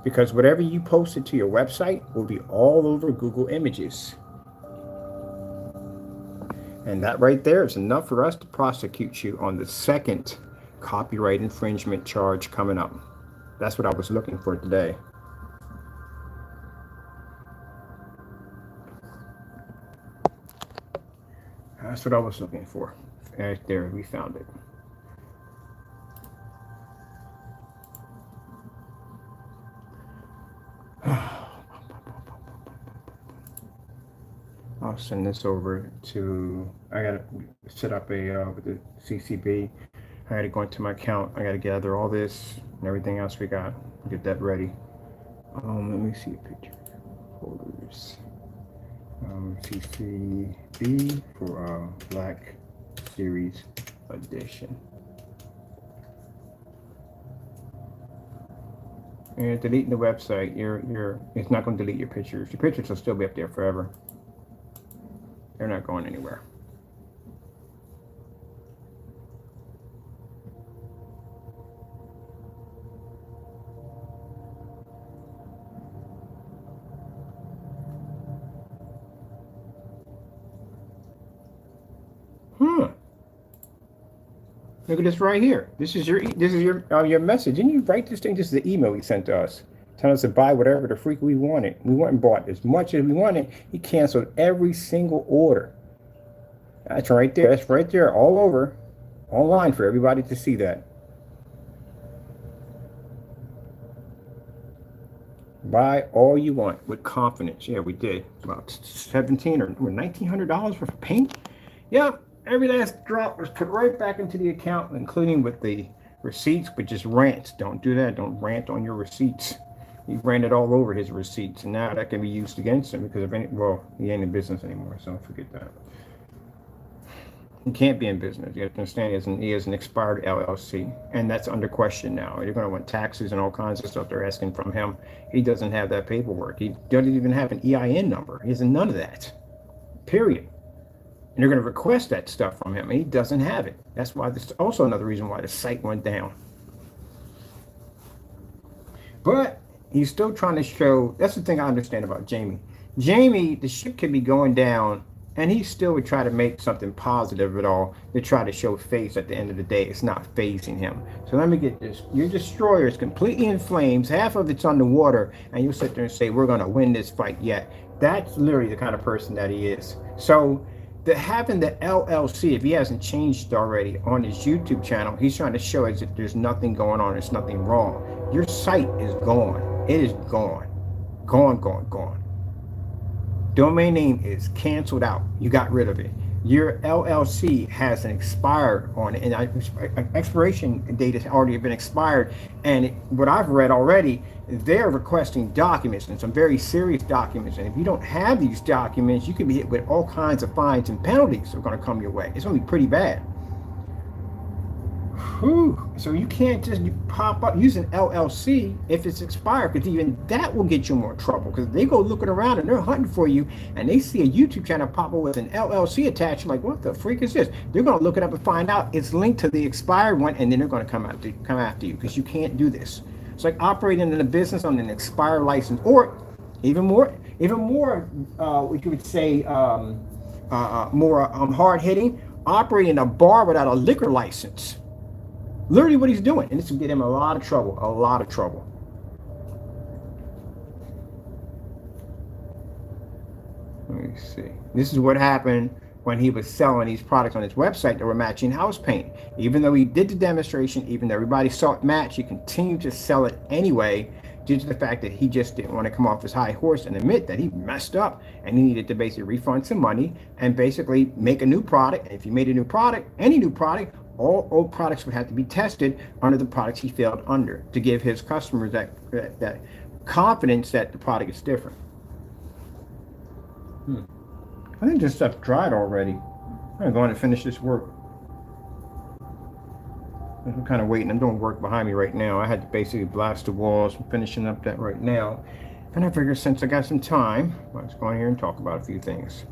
Because whatever you posted to your website will be all over Google Images. And that right there is enough for us to prosecute you on the second copyright infringement charge coming up. That's what I was looking for today. That's what I was looking for. Right there, we found it. I'll send this over to, I gotta set up a, with the CCB. I gotta go into my account. I gotta gather all this and everything else we got. Get that ready. Let me see a picture. Folders. CCB for Black Series Edition. And deleting the website, it's not going to delete your pictures. Your pictures will still be up there forever. They're not going anywhere. Look at this right here. This is your message. Didn't you write this thing? This is the email he sent to us, telling us to buy whatever the freak we wanted. We went and bought as much as we wanted. He canceled every single order. That's right there. That's right there, all over, online for everybody to see that. Buy all you want with confidence. Yeah, we did. About $1,700 or $1,900 for paint. Yep. Every last drop was put right back into the account, including with the receipts, but just rants. Don't do that. Don't rant on your receipts. He ranted all over his receipts, and now that can be used against him because he ain't in business anymore, so forget that. He can't be in business. You have to understand he has an expired LLC, and that's under question now. You're going to want taxes and all kinds of stuff they're asking from him. He doesn't have that paperwork. He doesn't even have an EIN number. He has none of that, period. And they're going to request that stuff from him, and he doesn't have it. That's why this is also another reason why the site went down. But he's still trying to show, that's the thing I understand about Jamie. Jamie, the ship could be going down, and he still would try to make something positive of it all to try to show face at the end of the day. It's not phasing him. So let me get this. Your destroyer is completely in flames. Half of it's underwater, and you sit there and say, we're going to win this fight yet. That's literally the kind of person that he is. So having the LLC, if he hasn't changed already on his YouTube channel, he's trying to show us that there's nothing going on, there's nothing wrong. Your site is gone. It is gone. Gone. Domain name is canceled out. You got rid of it. Your LLC has an expired on it, and expiration date has already been expired. And what I've read already, they're requesting documents, and some very serious documents. And if you don't have these documents, you can be hit with all kinds of fines and penalties that are going to come your way. It's going to be pretty bad. Whew. So you can't just pop up using LLC if it's expired, because even that will get you more trouble, because they go looking around and they're hunting for you, and they see a YouTube channel pop up with an LLC attached. Like, what the freak is this? They're going to look it up and find out it's linked to the expired one, and then they're going to come after you, because you can't do this. It's like operating in a business on an expired license, or even more, what you would say, more hard hitting, operating a bar without a liquor license. Literally what he's doing, and this will get him a lot of trouble. Let me see. This is what happened when he was selling these products on his website that were matching house paint. Even though he did the demonstration, even though everybody saw it match, he continued to sell it anyway, due to the fact that he just didn't want to come off his high horse and admit that he messed up, and he needed to basically refund some money and basically make a new product. And if he made a new product, any new product, all old products would have to be tested under the products he failed under, to give his customers that confidence that the product is different. I think this stuff dried already. I'm gonna go on and finish this work. I'm kind of waiting. I'm doing work behind me right now. I had to basically blast the walls. I'm finishing up that right now. And I figured since I got some time, let's go in here and talk about a few things.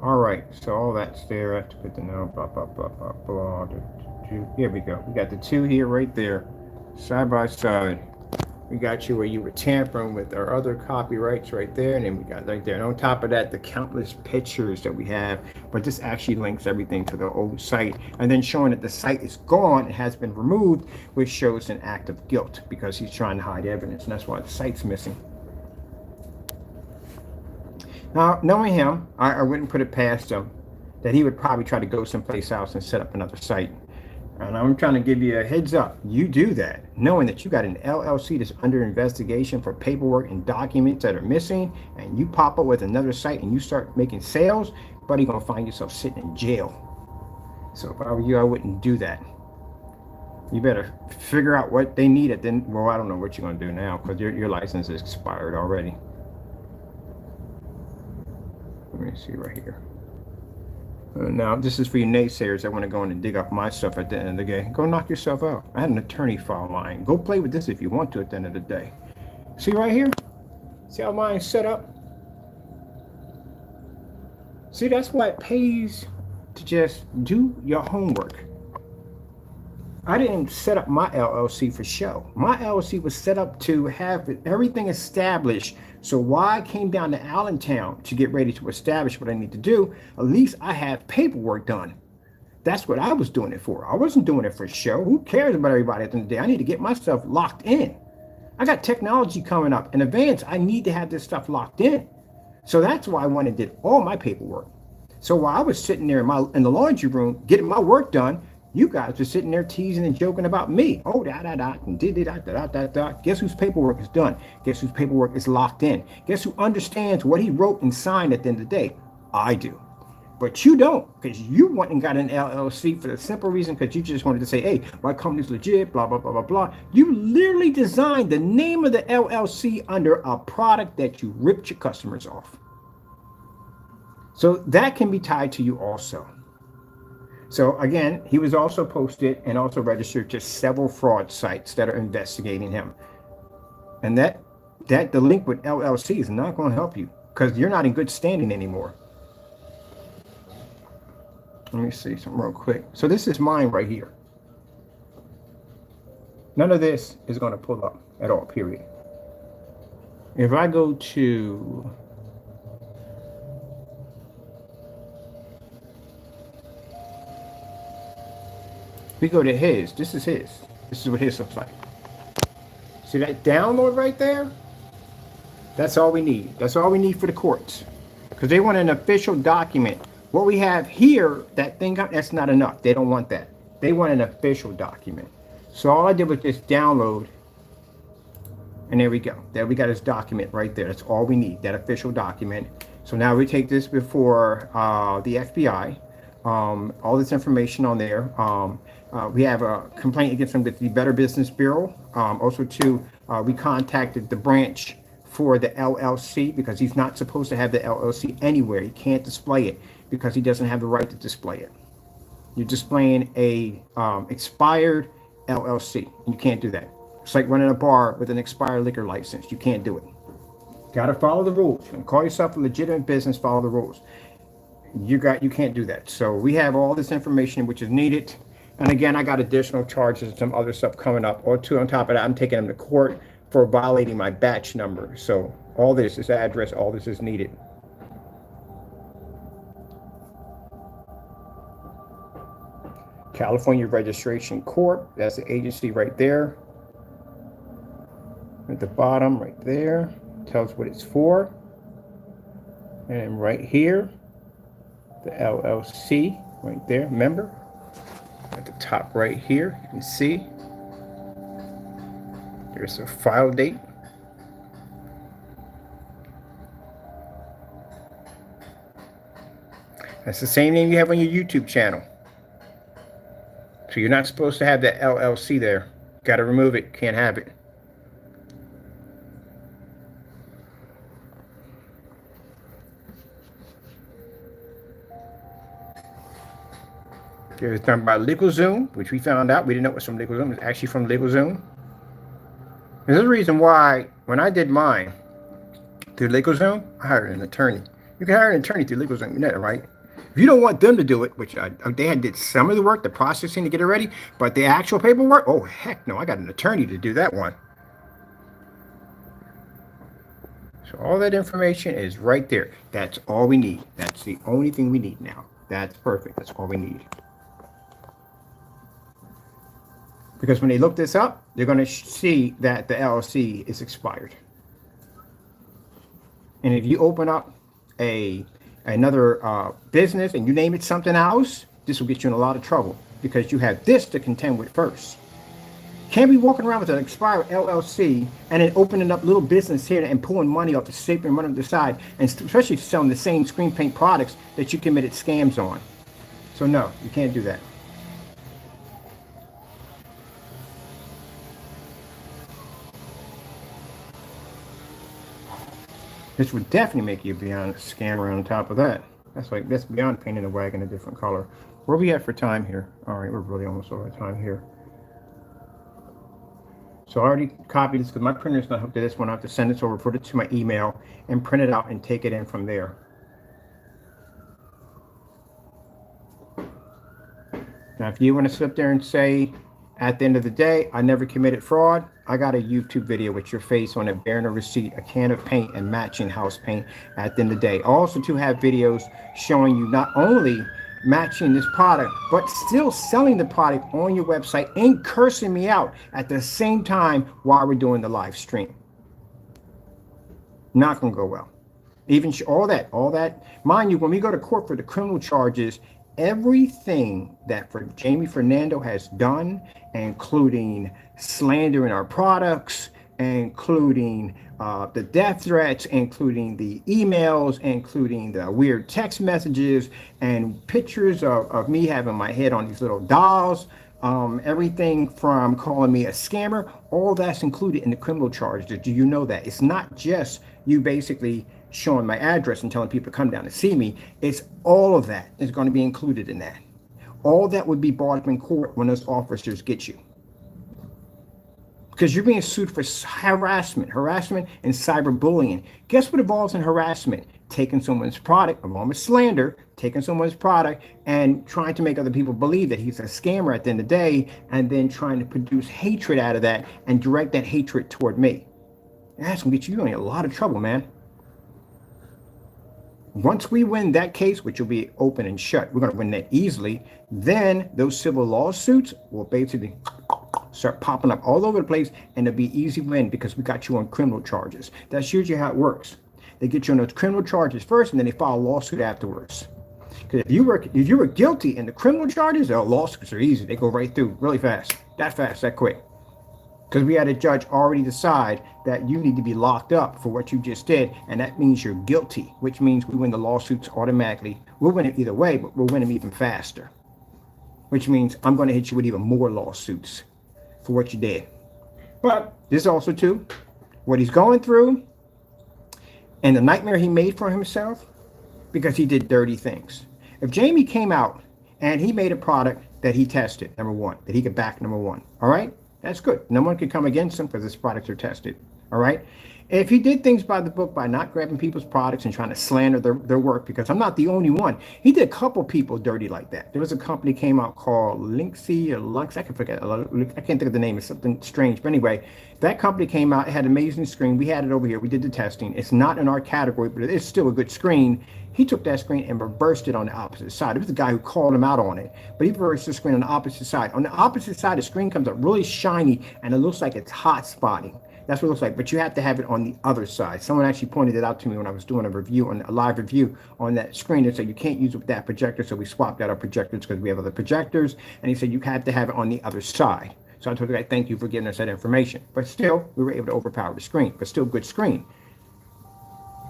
All right, so all that's there. I have to put the note, blah, blah, blah, blah, blah. Here we go. We got the two here right there, side by side. We got you where you were tampering with our other copyrights right there, and then we got right there. And on top of that, the countless pictures that we have, but this actually links everything to the old site, and then showing that the site is gone, it has been removed, which shows an act of guilt because he's trying to hide evidence, and that's why the site's missing. Now, knowing him, I wouldn't put it past him that he would probably try to go someplace else and set up another site. And I'm trying to give you a heads up. You do that, knowing that you got an LLC that's under investigation for paperwork and documents that are missing, and you pop up with another site and you start making sales, buddy, you're gonna find yourself sitting in jail. So if I were you, I wouldn't do that. You better figure out what they need. Then, well, I don't know what you're gonna do now because your license is expired already. Let me see right here. Now, this is for you naysayers that want to go in and dig up my stuff at the end of the day. Go knock yourself out. I had an attorney file mine. Go play with this if you want to at the end of the day. See right here? See how mine's set up? See, that's why it pays to just do your homework. I didn't set up my LLC for show. My LLC was set up to have everything established. So while I came down to Allentown to get ready to establish what I need to do, at least I have paperwork done. That's what I was doing it for. I wasn't doing it for show. Who cares about everybody at the end of the day? I need to get myself locked in. I got technology coming up in advance. I need to have this stuff locked in. So that's why I went and did all my paperwork. So while I was sitting there in the laundry room getting my work done, you guys are sitting there teasing and joking about me. Oh, and did. Guess whose paperwork is done? Guess whose paperwork is locked in? Guess who understands what he wrote and signed at the end of the day? I do. But you don't, because you went and got an LLC for the simple reason because you just wanted to say, hey, my company's legit, blah, blah, blah, blah, blah. You literally designed the name of the LLC under a product that you ripped your customers off. So that can be tied to you also. So again, he was also posted and also registered to several fraud sites that are investigating him. And that the link with LLC is not going to help you because you're not in good standing anymore. Let me see something real quick. So this is mine right here. None of this is going to pull up at all, period. If I go to we go to his, this is his. This is what his looks like. See that download right there? That's all we need. That's all we need for the courts. Because they want an official document. What we have here, that thing, that's not enough. They don't want that. They want an official document. So all I did was just download. And there we go. There we got his document right there. That's all we need, that official document. So now we take this before the FBI. All this information on there. We have a complaint against him with the Better Business Bureau. Also, too, we contacted the branch for the LLC because he's not supposed to have the LLC anywhere. He can't display it because he doesn't have the right to display it. You're displaying a expired LLC. You can't do that. It's like running a bar with an expired liquor license. You can't do it. Got to follow the rules. And call yourself a legitimate business, follow the rules. You can't do that. So we have all this information which is needed. And again, I got additional charges and some other stuff coming up. Or two, on top of that, I'm taking them to court for violating my batch number. So all this address, all this is needed. California Registration Corp. That's the agency right there. At the bottom right there. Tells what it's for. And right here, the LLC right there, member. At the top right here, you can see there's a file date. That's the same name you have on your YouTube channel. So you're not supposed to have that LLC there. Got to remove it. Can't have it. It was done by LegalZoom, which we found out. We didn't know it was from LegalZoom. It's actually from LegalZoom. There's a reason why, when I did mine through LegalZoom, I hired an attorney. You can hire an attorney through LegalZoom, you know that, right? If you don't want them to do it, which they did some of the work, the processing to get it ready, but the actual paperwork, oh, heck no, I got an attorney to do that one. So all that information is right there. That's all we need. That's the only thing we need now. That's perfect. That's all we need. Because when they look this up, they're going to see that the LLC is expired. And if you open up another business and you name it something else, this will get you in a lot of trouble because you have this to contend with first. Can't be walking around with an expired LLC and then opening up little business here and pulling money off the safe and running to the side, and especially selling the same screen paint products that you committed scams on. So no, you can't do that. This would definitely make you beyond a scammer on top of that. That's beyond painting a wagon a different color. Where are we at for time here? All right, we're really almost over time here. So I already copied this because my printer is not hooked to this one. I have to send this over, put it to my email, and print it out and take it in from there. Now, if you want to sit up there and say, at the end of the day, I never committed fraud, I got a YouTube video with your face on it bearing a receipt, a can of paint, and matching house paint at the end of the day. Also to have videos showing you not only matching this product, but still selling the product on your website and cursing me out at the same time while we're doing the live stream. Not gonna go well. Even all that, mind you, when we go to court for the criminal charges, everything that Jamie Fernando has done, including slandering our products, including the death threats, including the emails, including the weird text messages and pictures of me having my head on these little dolls, everything from calling me a scammer, all that's included in the criminal charges. Do you know that? It's not just you basically showing my address and telling people to come down and see me. It's all of that is going to be included in that. All that would be brought up in court when those officers get you. Because you're being sued for harassment and cyberbullying. Guess what involves in harassment? Taking someone's product, along with slander, taking someone's product and trying to make other people believe that he's a scammer at the end of the day, and then trying to produce hatred out of that and direct that hatred toward me. And that's gonna get you in a lot of trouble, man. Once we win that case, which will be open and shut, we're going to win that easily. Then those civil lawsuits will basically start popping up all over the place, and it'll be easy win because we got you on criminal charges. That's usually how it works. They get you on those criminal charges first, and then they file a lawsuit afterwards. Because if you were guilty in the criminal charges, lawsuits are easy. They go right through really fast, that quick. Because we had a judge already decide that you need to be locked up for what you just did, and that means you're guilty, which means we win the lawsuits automatically. We'll win it either way, but we'll win them even faster. Which means I'm going to hit you with even more lawsuits for what you did. But this also too, what he's going through and the nightmare he made for himself because he did dirty things. If Jamie came out and he made a product that he tested, number one, that he could back, number one, all right? That's good. No one could come against him because his products are tested. All right. If he did things by the book, by not grabbing people's products and trying to slander their work, because I'm not the only one. He did a couple people dirty like that. There was a company came out called Linksy or Lux. I can forget. I can't think of the name. It's something strange. But anyway, that company came out. It had an amazing screen. We had it over here. We did the testing. It's not in our category, but it's still a good screen. He took that screen and reversed it on the opposite side. It was the guy who called him out on it, but he reversed the screen on the opposite side. On the opposite side, the screen comes up really shiny and it looks like it's hot spotting. That's what it looks like, but you have to have it on the other side. Someone actually pointed it out to me when I was doing a live review on that screen. They said you can't use it with that projector, so we swapped out our projectors because we have other projectors, and he said you have to have it on the other side. So I told the guy, thank you for giving us that information. But still, we were able to overpower the screen, but still good screen.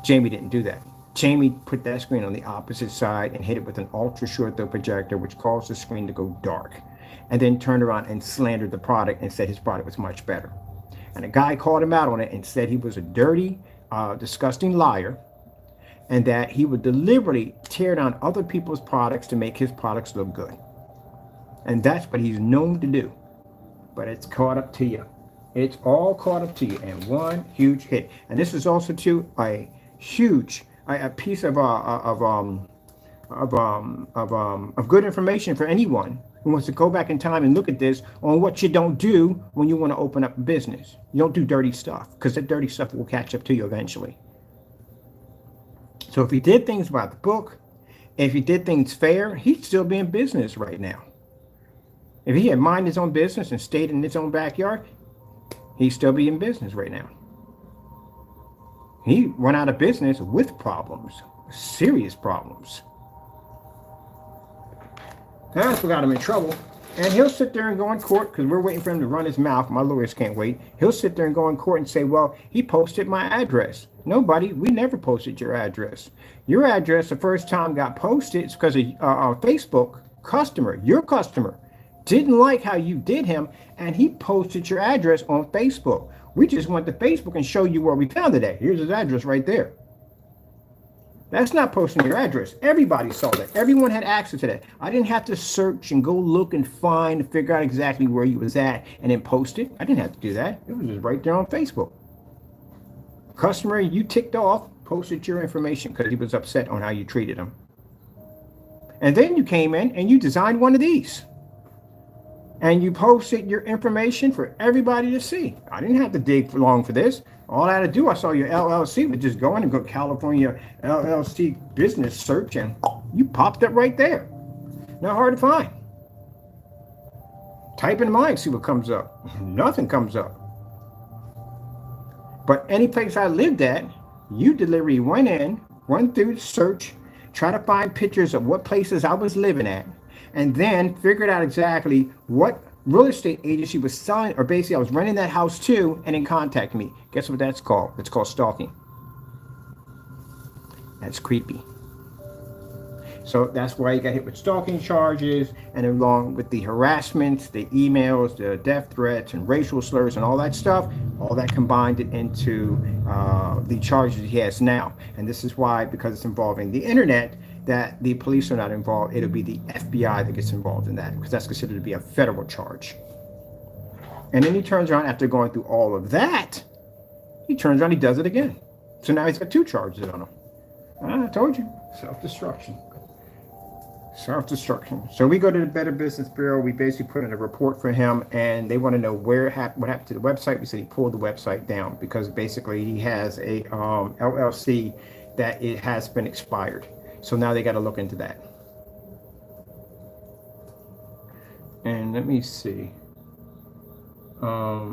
Jamie didn't do that. Jamie put that screen on the opposite side and hit it with an ultra short throw projector, which caused the screen to go dark, and then turned around and slandered the product and said his product was much better. And a guy called him out on it and said he was a dirty, disgusting liar, and that he would deliberately tear down other people's products to make his products look good. And that's what he's known to do. But it's caught up to you. It's all caught up to you in one huge hit. And this is also too a huge a piece of good information for anyone who wants to go back in time and look at this on what you don't do when you want to open up a business. You don't do dirty stuff, because that dirty stuff will catch up to you eventually. So if he did things by the book, if he did things fair, he'd still be in business right now. If he had minded his own business and stayed in his own backyard, he'd still be in business right now. He went out of business with problems, serious problems. That's what got him in trouble. And he'll sit there and go in court because we're waiting for him to run his mouth. My lawyers can't wait. He'll sit there and go in court and say, well, he posted my address. Nobody, we never posted your address. Your address the first time got posted is because a Facebook customer, your customer, didn't like how you did him, and he posted your address on Facebook. We just went to Facebook and show you where we found it at. Here's his address right there. That's not posting your address. Everybody saw that. Everyone had access to that. I didn't have to search and go look and find and figure out exactly where you was at and then post it. I didn't have to do that. It was just right there on Facebook. Customer you ticked off posted your information because he was upset on how you treated him. And then you came in and you designed one of these. And you posted your information for everybody to see. I didn't have to dig for long for this. All I had to do, I saw your LLC, but just go in and go California LLC business search, and you popped up right there. Not hard to find. Type in mine, see what comes up. Nothing comes up. But any place I lived at, you deliberately went in, went through the search, try to find pictures of what places I was living at, and then figured out exactly what real estate agency was selling, or basically I was renting that house to, and then contacted me. Guess what that's called? It's called stalking. That's creepy. So that's why you got hit with stalking charges, and along with the harassment, the emails, the death threats, and racial slurs, and all that stuff, all that combined it into the charges he has now. And this is why, because it's involving the internet, that the police are not involved. It'll be the FBI that gets involved in that, because that's considered to be a federal charge. And then he turns around after going through all of that, he turns around, he does it again. So now he's got 2 charges on him. I told you, self-destruction. Self-destruction. So we go to the Better Business Bureau. We basically put in a report for him, and they want to know what happened to the website. We said he pulled the website down because basically he has a LLC that it has been expired. So now they got to look into that. And let me see. I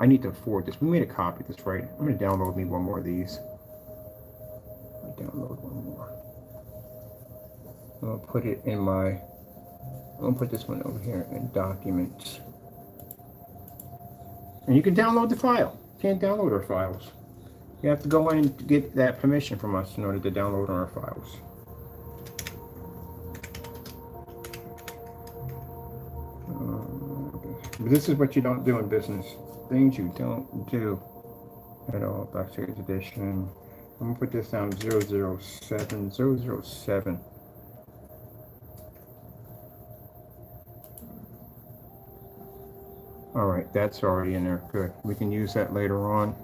need to forward this. We made a copy of this, right? I'm going to download me one more of these. Download one more. I'm going to put it in my, I'm going to put this one over here in documents. And you can download the file. You can't download our files. You have to go in and get that permission from us in order to download our files. But this is what you don't do in business. Things you don't do at all. Backstage edition. I'm going to put this down 007. 007. All right, that's already in there. Good. We can use that later on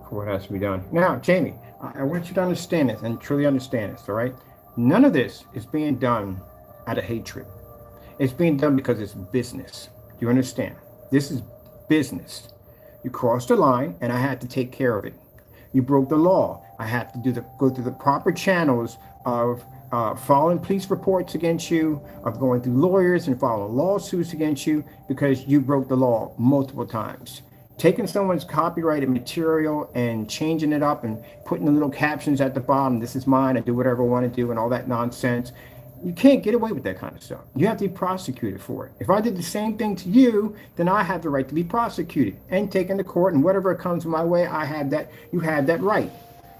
for what has to be done. Now, Jamie, I want you to understand this and truly understand this, all right? None of this is being done out of hatred. It's being done because it's business. Do you understand? This is business. You crossed the line, and I had to take care of it. You broke the law. I had to go through the proper channels of filing police reports against you, of going through lawyers and filing lawsuits against you because you broke the law multiple times. Taking someone's copyrighted material and changing it up and putting the little captions at the bottom, this is mine, I do whatever I want to do, and all that nonsense. You can't get away with that kind of stuff. You have to be prosecuted for it. If I did the same thing to you, then I have the right to be prosecuted and taken to court, and whatever comes my way, I have that. You have that right.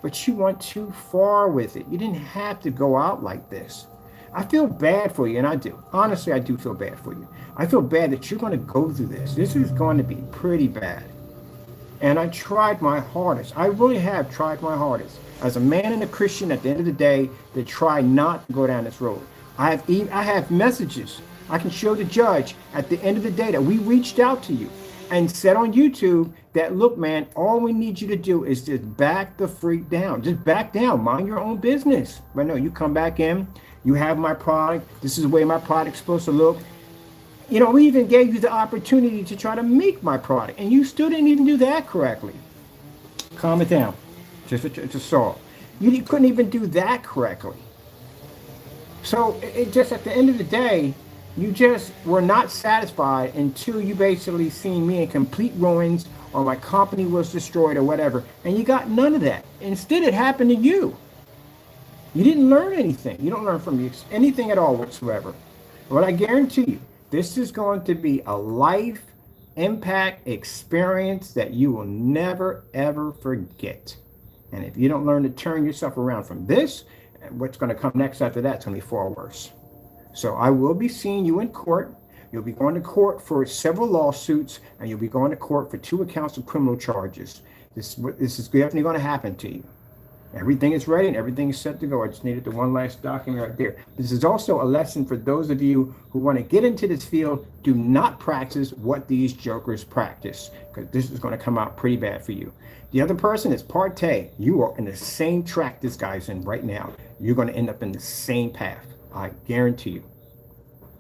But you went too far with it. You didn't have to go out like this. I feel bad for you, and I do. Honestly, I do feel bad for you. I feel bad that you're going to go through this. This is going to be pretty bad. And I tried my hardest. I really have tried my hardest. As a man and a Christian, at the end of the day, to try not to go down this road. I have messages I can show the judge at the end of the day that we reached out to you and said on YouTube that, look, man, all we need you to do is just back the freak down. Just back down. Mind your own business. But no, you come back in. You have my product. This is the way my product's supposed to look. You know, we even gave you the opportunity to try to make my product, and you still didn't even do that correctly. Calm it down. Just a saw. You couldn't even do that correctly. So it just, at the end of the day, you just were not satisfied until you basically seen me in complete ruins, or my company was destroyed or whatever, and you got none of that. Instead, it happened to you. You didn't learn anything. You don't learn from anything at all whatsoever. But I guarantee you, this is going to be a life impact experience that you will never, ever forget. And if you don't learn to turn yourself around from this, what's going to come next after that is going to be far worse. So I will be seeing you in court. You'll be going to court for several lawsuits, and you'll be going to court for 2 accounts of criminal charges. This is definitely going to happen to you. Everything is ready and everything is set to go. I just needed the one last document right there. This is also a lesson for those of you who want to get into this field. Do not practice what these jokers practice, because this is going to come out pretty bad for you. The other person is Parte. You are in the same track this guy's in right now. You're going to end up in the same path. I guarantee you.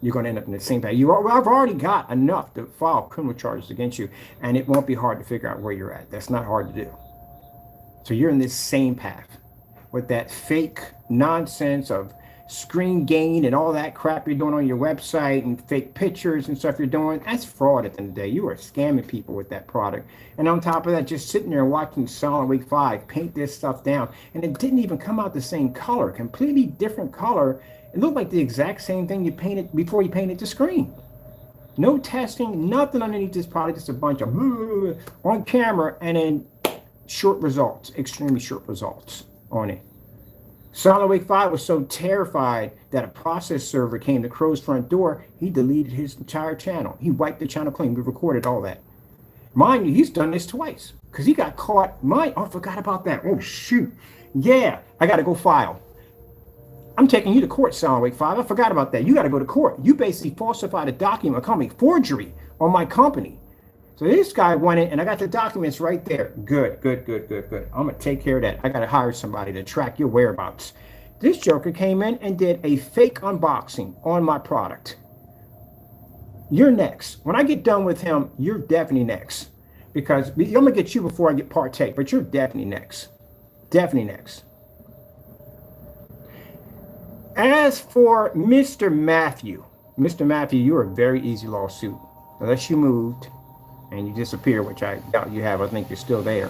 You're going to end up in the same path. I've already got enough to file criminal charges against you, and it won't be hard to figure out where you're at. That's not hard to do. So you're in this same path with that fake nonsense of screen gain and all that crap you're doing on your website and fake pictures and stuff you're doing. That's fraud at the end of the day. You are scamming people with that product. And on top of that, just sitting there watching Silent Week 5 paint this stuff down, and it didn't even come out the same color, completely different color. It looked like the exact same thing you painted before you painted the screen. No testing, nothing underneath this product, just a bunch of on camera, and then short results, extremely short results on it. Silent Week 5 was so terrified that a process server came to Crow's front door, he deleted his entire channel. He wiped the channel clean. We recorded all that. Mind you, he's done this twice because he got caught. I forgot about that. Oh, shoot. Yeah, I got to go file. I'm taking you to court, Silent Week 5. I forgot about that. You got to go to court. You basically falsified a document, a company forgery on my company. So this guy went in, and I got the documents right there. Good. I'm going to take care of that. I got to hire somebody to track your whereabouts. This joker came in and did a fake unboxing on my product. You're next. When I get done with him, you're definitely next. Because I'm going to get you before I get Parte, but you're definitely next. Definitely next. As for Mr. Matthew, you're a very easy lawsuit. Unless you moved and you disappear, which I doubt you have. I think you're still there.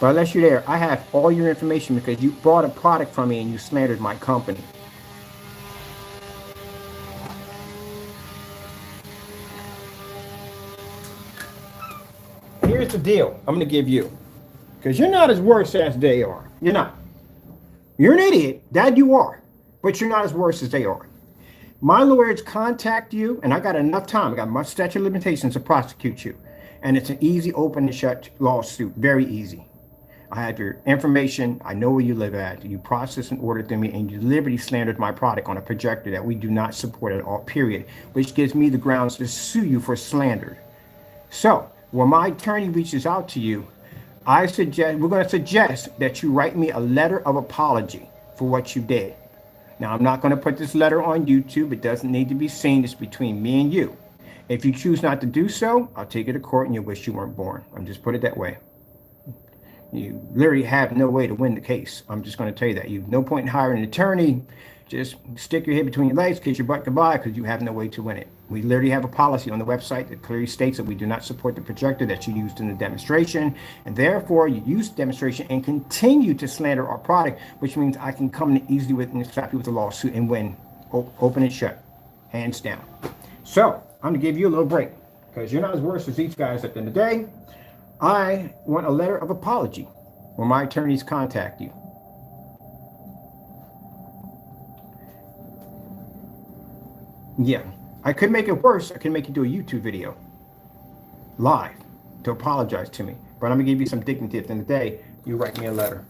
But unless you're there, I have all your information because you bought a product from me and you slandered my company. Here's the deal I'm going to give you. Because you're not as worse as they are. You're not. You're an idiot. That you are. But you're not as worse as they are. My lawyers contact you, and I got enough time. I got much statute of limitations to prosecute you. And it's an easy open and shut lawsuit. Very easy. I have your information. I know where you live at. You process an order through me, and you deliberately slandered my product on a projector that we do not support at all, period. Which gives me the grounds to sue you for slander. So, when my attorney reaches out to you, we're going to suggest that you write me a letter of apology for what you did. Now, I'm not going to put this letter on YouTube. It doesn't need to be seen. It's between me and you. If you choose not to do so, I'll take you to court and you'll wish you weren't born. I'm just put it that way. You literally have no way to win the case. I'm just going to tell you that. You have no point in hiring an attorney. Just stick your head between your legs, kiss your butt goodbye, because you have no way to win it. We literally have a policy on the website that clearly states that we do not support the projector that you used in the demonstration, and therefore you use the demonstration and continue to slander our product, which means I can come in easily with and slap you with a lawsuit and win, open and shut, hands down. So I'm gonna give you a little break because you're not as worse as these guys at the end of the day. I want a letter of apology when my attorneys contact you. Yeah, I could make it worse. I could make you do a YouTube video live to apologize to me. But I'm going to give you some dignity at the end of the day. You write me a letter.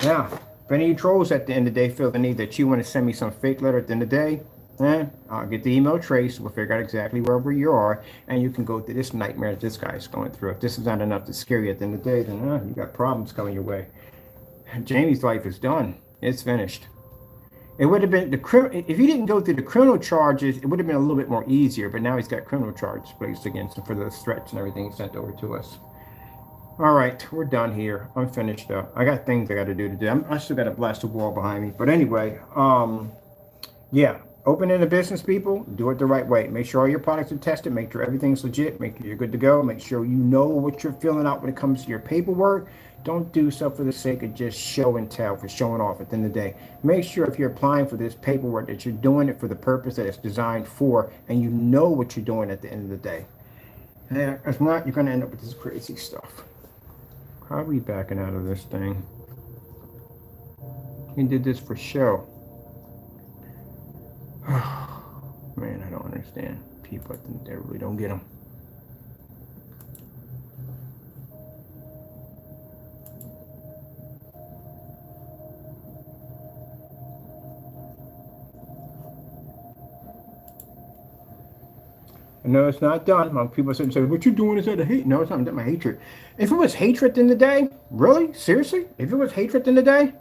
Now, if any of you trolls at the end of the day feel the need that you want to send me some fake letter at the end of the day, I'll get the email trace. We'll figure out exactly wherever you are. And you can go through this nightmare that this guy's going through. If this is not enough to scare you at the end of the day, then you got problems coming your way. Jamie's life is done. It's finished. It would have been if he didn't go through the criminal charges, it would have been a little bit more easier. But now he's got criminal charges placed against him for those threats and everything he sent over to us. All right, we're done here. I'm finished up. I got things I got to do today. I still got a blasted wall behind me. But anyway, yeah, opening a business, people, do it the right way. Make sure all your products are tested. Make sure everything's legit. Make sure you're good to go. Make sure you know what you're filling out when it comes to your paperwork. Don't do stuff for the sake of just show and tell, for showing off at the end of the day. Make sure if you're applying for this paperwork that you're doing it for the purpose that it's designed for, and you know what you're doing at the end of the day. And if not, you're going to end up with this crazy stuff. How are we backing out of this thing? He did this for show. Man, I don't understand people. They really don't get them. No, it's not done. People sit and say, what you're doing is out of hate. No, it's not my hatred. If it was hatred in the day, really? Seriously? If it was hatred in the day,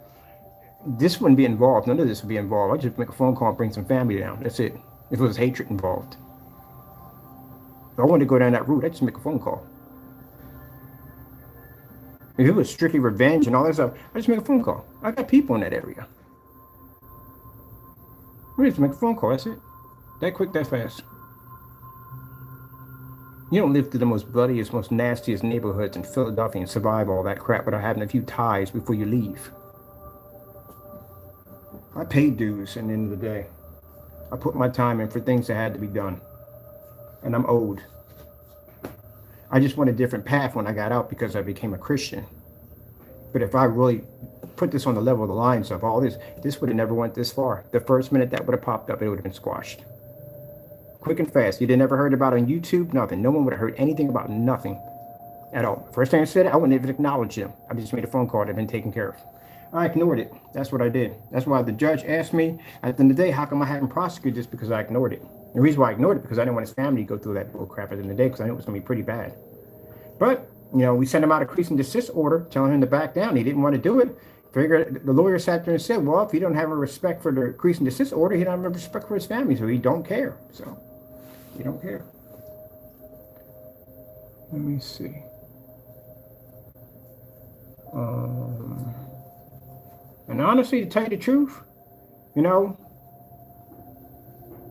this wouldn't be involved. None of this would be involved. I'd just make a phone call and bring some family down. That's it. If it was hatred involved. If I wanted to go down that route, I'd just make a phone call. If it was strictly revenge and all that stuff, I'd just make a phone call. I got people in that area. We just make a phone call. That's it. That quick, that fast. You don't live through the most bloodiest, most nastiest neighborhoods in Philadelphia and survive all that crap without having a few ties before you leave. I paid dues at the end of the day. I put my time in for things that had to be done. And I'm owed. I just went a different path when I got out because I became a Christian. But if I really put this on the level of the lines of all this would have never went this far. The first minute that would have popped up, it would have been squashed. Quick and fast. You'd have never heard about it on YouTube, nothing. No one would have heard anything about nothing at all. First time I said it, I wouldn't even acknowledge them. I just made a phone call that had been taken care of. I ignored it. That's what I did. That's why the judge asked me at the end of the day, how come I haven't prosecuted this? Because I ignored it. The reason why I ignored it, because I didn't want his family to go through that bull crap at the end of the day, because I knew it was going to be pretty bad. But, you know, we sent him out a cease and desist order telling him to back down. He didn't want to do it. Figured the lawyer sat there and said, well, if he don't have a respect for the cease and desist order, he don't have a respect for his family, so he don't care. So he don't care. Let me see. And honestly, to tell you the truth, you know,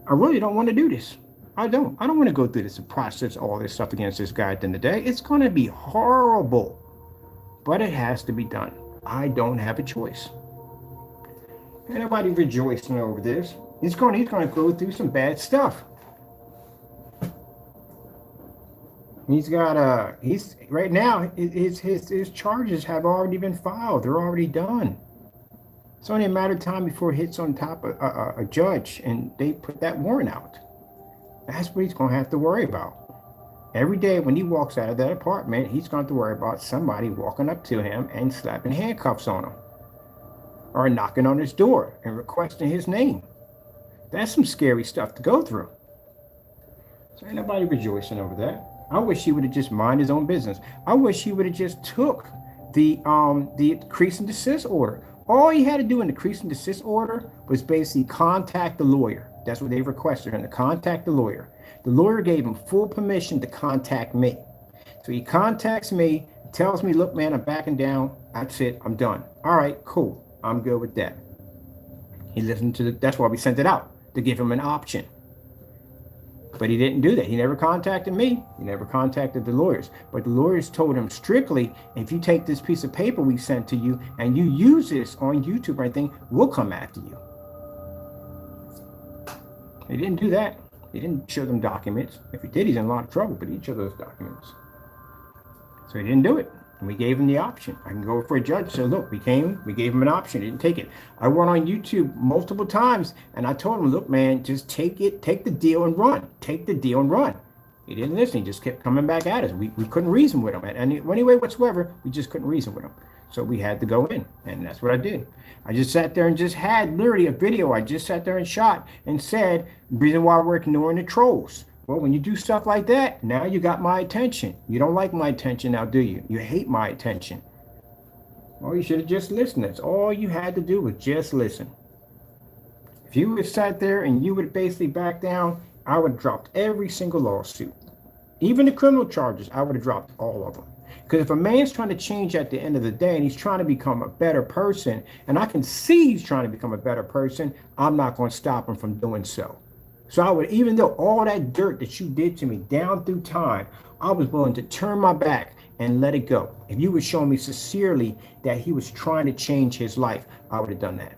I really don't want to do this. I don't want to go through this and process all this stuff against this guy at the end of the day. It's going to be horrible, but it has to be done. I don't have a choice. Ain't nobody rejoicing over this. He's going to go through some bad stuff. He's got he's right now his charges have already been filed. They're already done. It's only a matter of time before it hits on top of a judge and they put that warrant out. That's what he's going to have to worry about. Every day when he walks out of that apartment, he's going to have to worry about somebody walking up to him and slapping handcuffs on him. Or knocking on his door and requesting his name. That's some scary stuff to go through. So ain't nobody rejoicing over that. I wish he would have just minded his own business. I wish he would have just took the cease and desist order. All he had to do in the cease and desist order was basically contact the lawyer. That's what they requested him to contact the lawyer. The lawyer gave him full permission to contact me. So he contacts me, tells me, look, man, I'm backing down. That's it. I'm done. All right, cool. I'm good with that. He listened to that's why we sent it out, to give him an option. But he didn't do that. He never contacted me. He never contacted the lawyers. But the lawyers told him strictly, if you take this piece of paper we sent to you and you use this on YouTube or anything, we'll come after you. He didn't do that. He didn't show them documents. If he did, he's in a lot of trouble, but he didn't show those documents. So he didn't do it. And we gave him the option. I can go for a judge. So look, we gave him an option. He didn't take it. I went on YouTube multiple times and I told him, look, man, just take it, take the deal and run. Take the deal and run. He didn't listen. He just kept coming back at us. We couldn't reason with him. And any way whatsoever, we just couldn't reason with him. So we had to go in. And that's what I did. I just sat there and just had literally a video. I just sat there and shot and said, the reason why we're ignoring the trolls. Well, when you do stuff like that, now you got my attention. You don't like my attention now, do you? You hate my attention. Well, you should have just listened. That's all you had to do was just listen. If you would have sat there and you would have basically backed down, I would have dropped every single lawsuit. Even the criminal charges, I would have dropped all of them. Because if a man's trying to change at the end of the day and he's trying to become a better person, and I can see he's trying to become a better person, I'm not going to stop him from doing so. So I would, even though all that dirt that you did to me down through time, I was willing to turn my back and let it go. If you would show me sincerely that he was trying to change his life, I would have done that.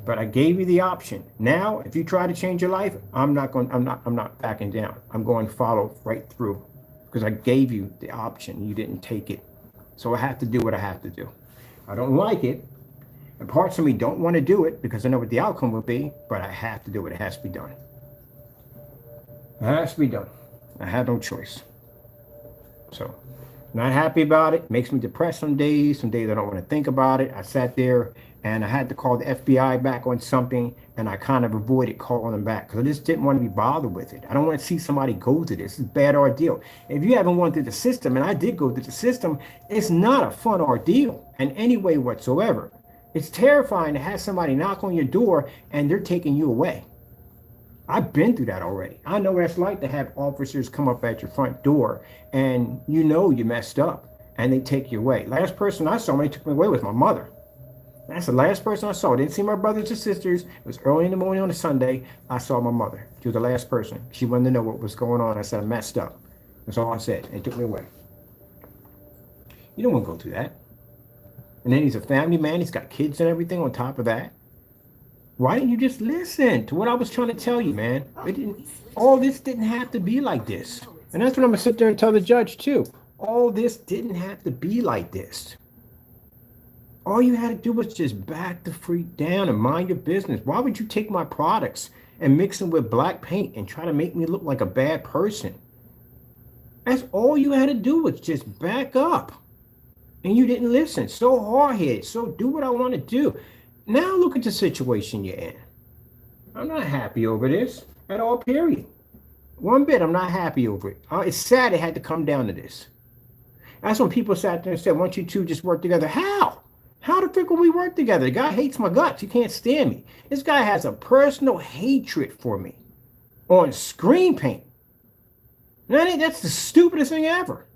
But I gave you the option. Now, if you try to change your life, I'm not backing down. I'm going to follow right through because I gave you the option. You didn't take it. So I have to do what I have to do. I don't like it. And parts of me don't want to do it because I know what the outcome will be, but I have to do it. It has to be done. It has to be done. I have no choice. So, not happy about it. Makes me depressed some days. Some days I don't want to think about it. I sat there and I had to call the FBI back on something, and I kind of avoided calling them back because I just didn't want to be bothered with it. I don't want to see somebody go through this. It's a bad ordeal. If you haven't gone through the system, and I did go through the system, it's not a fun ordeal in any way whatsoever. It's terrifying to have somebody knock on your door and they're taking you away. I've been through that already. I know what it's like to have officers come up at your front door and you know you messed up and they take you away. Last person I saw when they took me away was my mother. That's the last person I saw. I didn't see my brothers and sisters. It was early in the morning on a Sunday. I saw my mother. She was the last person. She wanted to know what was going on. I said, I messed up. That's all I said. They took me away. You don't want to go through that. And then he's a family man. He's got kids and everything on top of that. Why didn't you just listen to what I was trying to tell you, man? All this didn't have to be like this. And that's what I'm going to sit there and tell the judge, too. All this didn't have to be like this. All you had to do was just back the freak down and mind your business. Why would you take my products and mix them with black paint and try to make me look like a bad person? That's all you had to do was just back up. And you didn't listen. So hard-headed. So do what I want to do. Now look at the situation you're in. I'm not happy over this at all, period. One bit, I'm not happy over it. It's sad it had to come down to this. That's when people sat there and said, why don't you two just work together? How? How the frick will we work together? The guy hates my guts. He can't stand me. This guy has a personal hatred for me on screen paint. That's the stupidest thing ever.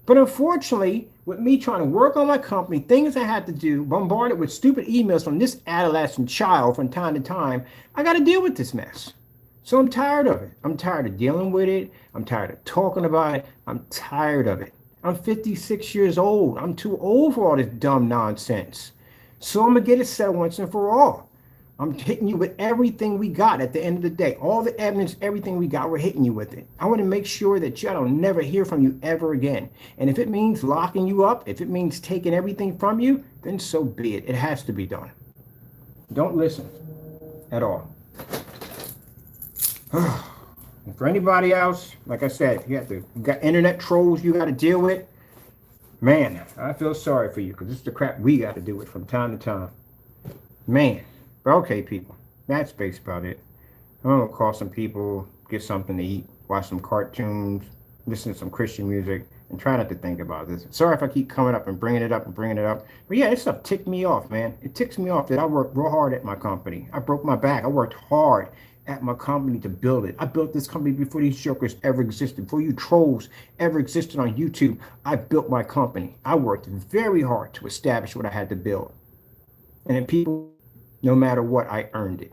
But unfortunately, with me trying to work on my company, things I had to do, bombarded with stupid emails from this adolescent child from time to time, I got to deal with this mess. So I'm tired of it. I'm tired of dealing with it. I'm tired of talking about it. I'm tired of it. I'm 56 years old. I'm too old for all this dumb nonsense. So I'm going to get it settled once and for all. I'm hitting you with everything we got at the end of the day. All the evidence, everything we got, we're hitting you with it. I want to make sure that I don't never hear from you ever again. And if it means locking you up, if it means taking everything from you, then so be it. It has to be done. Don't listen at all. And for anybody else, like I said, you got internet trolls you got to deal with. Man, I feel sorry for you because this is the crap we got to deal with from time to time. Man. But okay, people, that's basically about it. I'm going to call some people, get something to eat, watch some cartoons, listen to some Christian music, and try not to think about this. Sorry if I keep coming up and bringing it up. But yeah, this stuff ticked me off, man. It ticks me off that I worked real hard at my company. I broke my back. I worked hard at my company to build it. I built this company before these jokers ever existed, before you trolls ever existed on YouTube. I built my company. I worked very hard to establish what I had to build. And then people, no matter what, I earned it.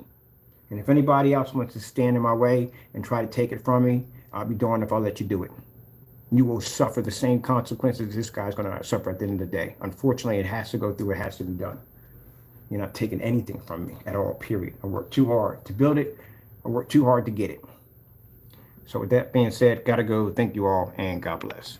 And if anybody else wants to stand in my way and try to take it from me, I'll be darned if I'll let you do it. You will suffer the same consequences this guy's going to suffer at the end of the day. Unfortunately, it has to go through. It has to be done. You're not taking anything from me at all, period. I worked too hard to build it. I worked too hard to get it. So with that being said, got to go. Thank you all, and God bless.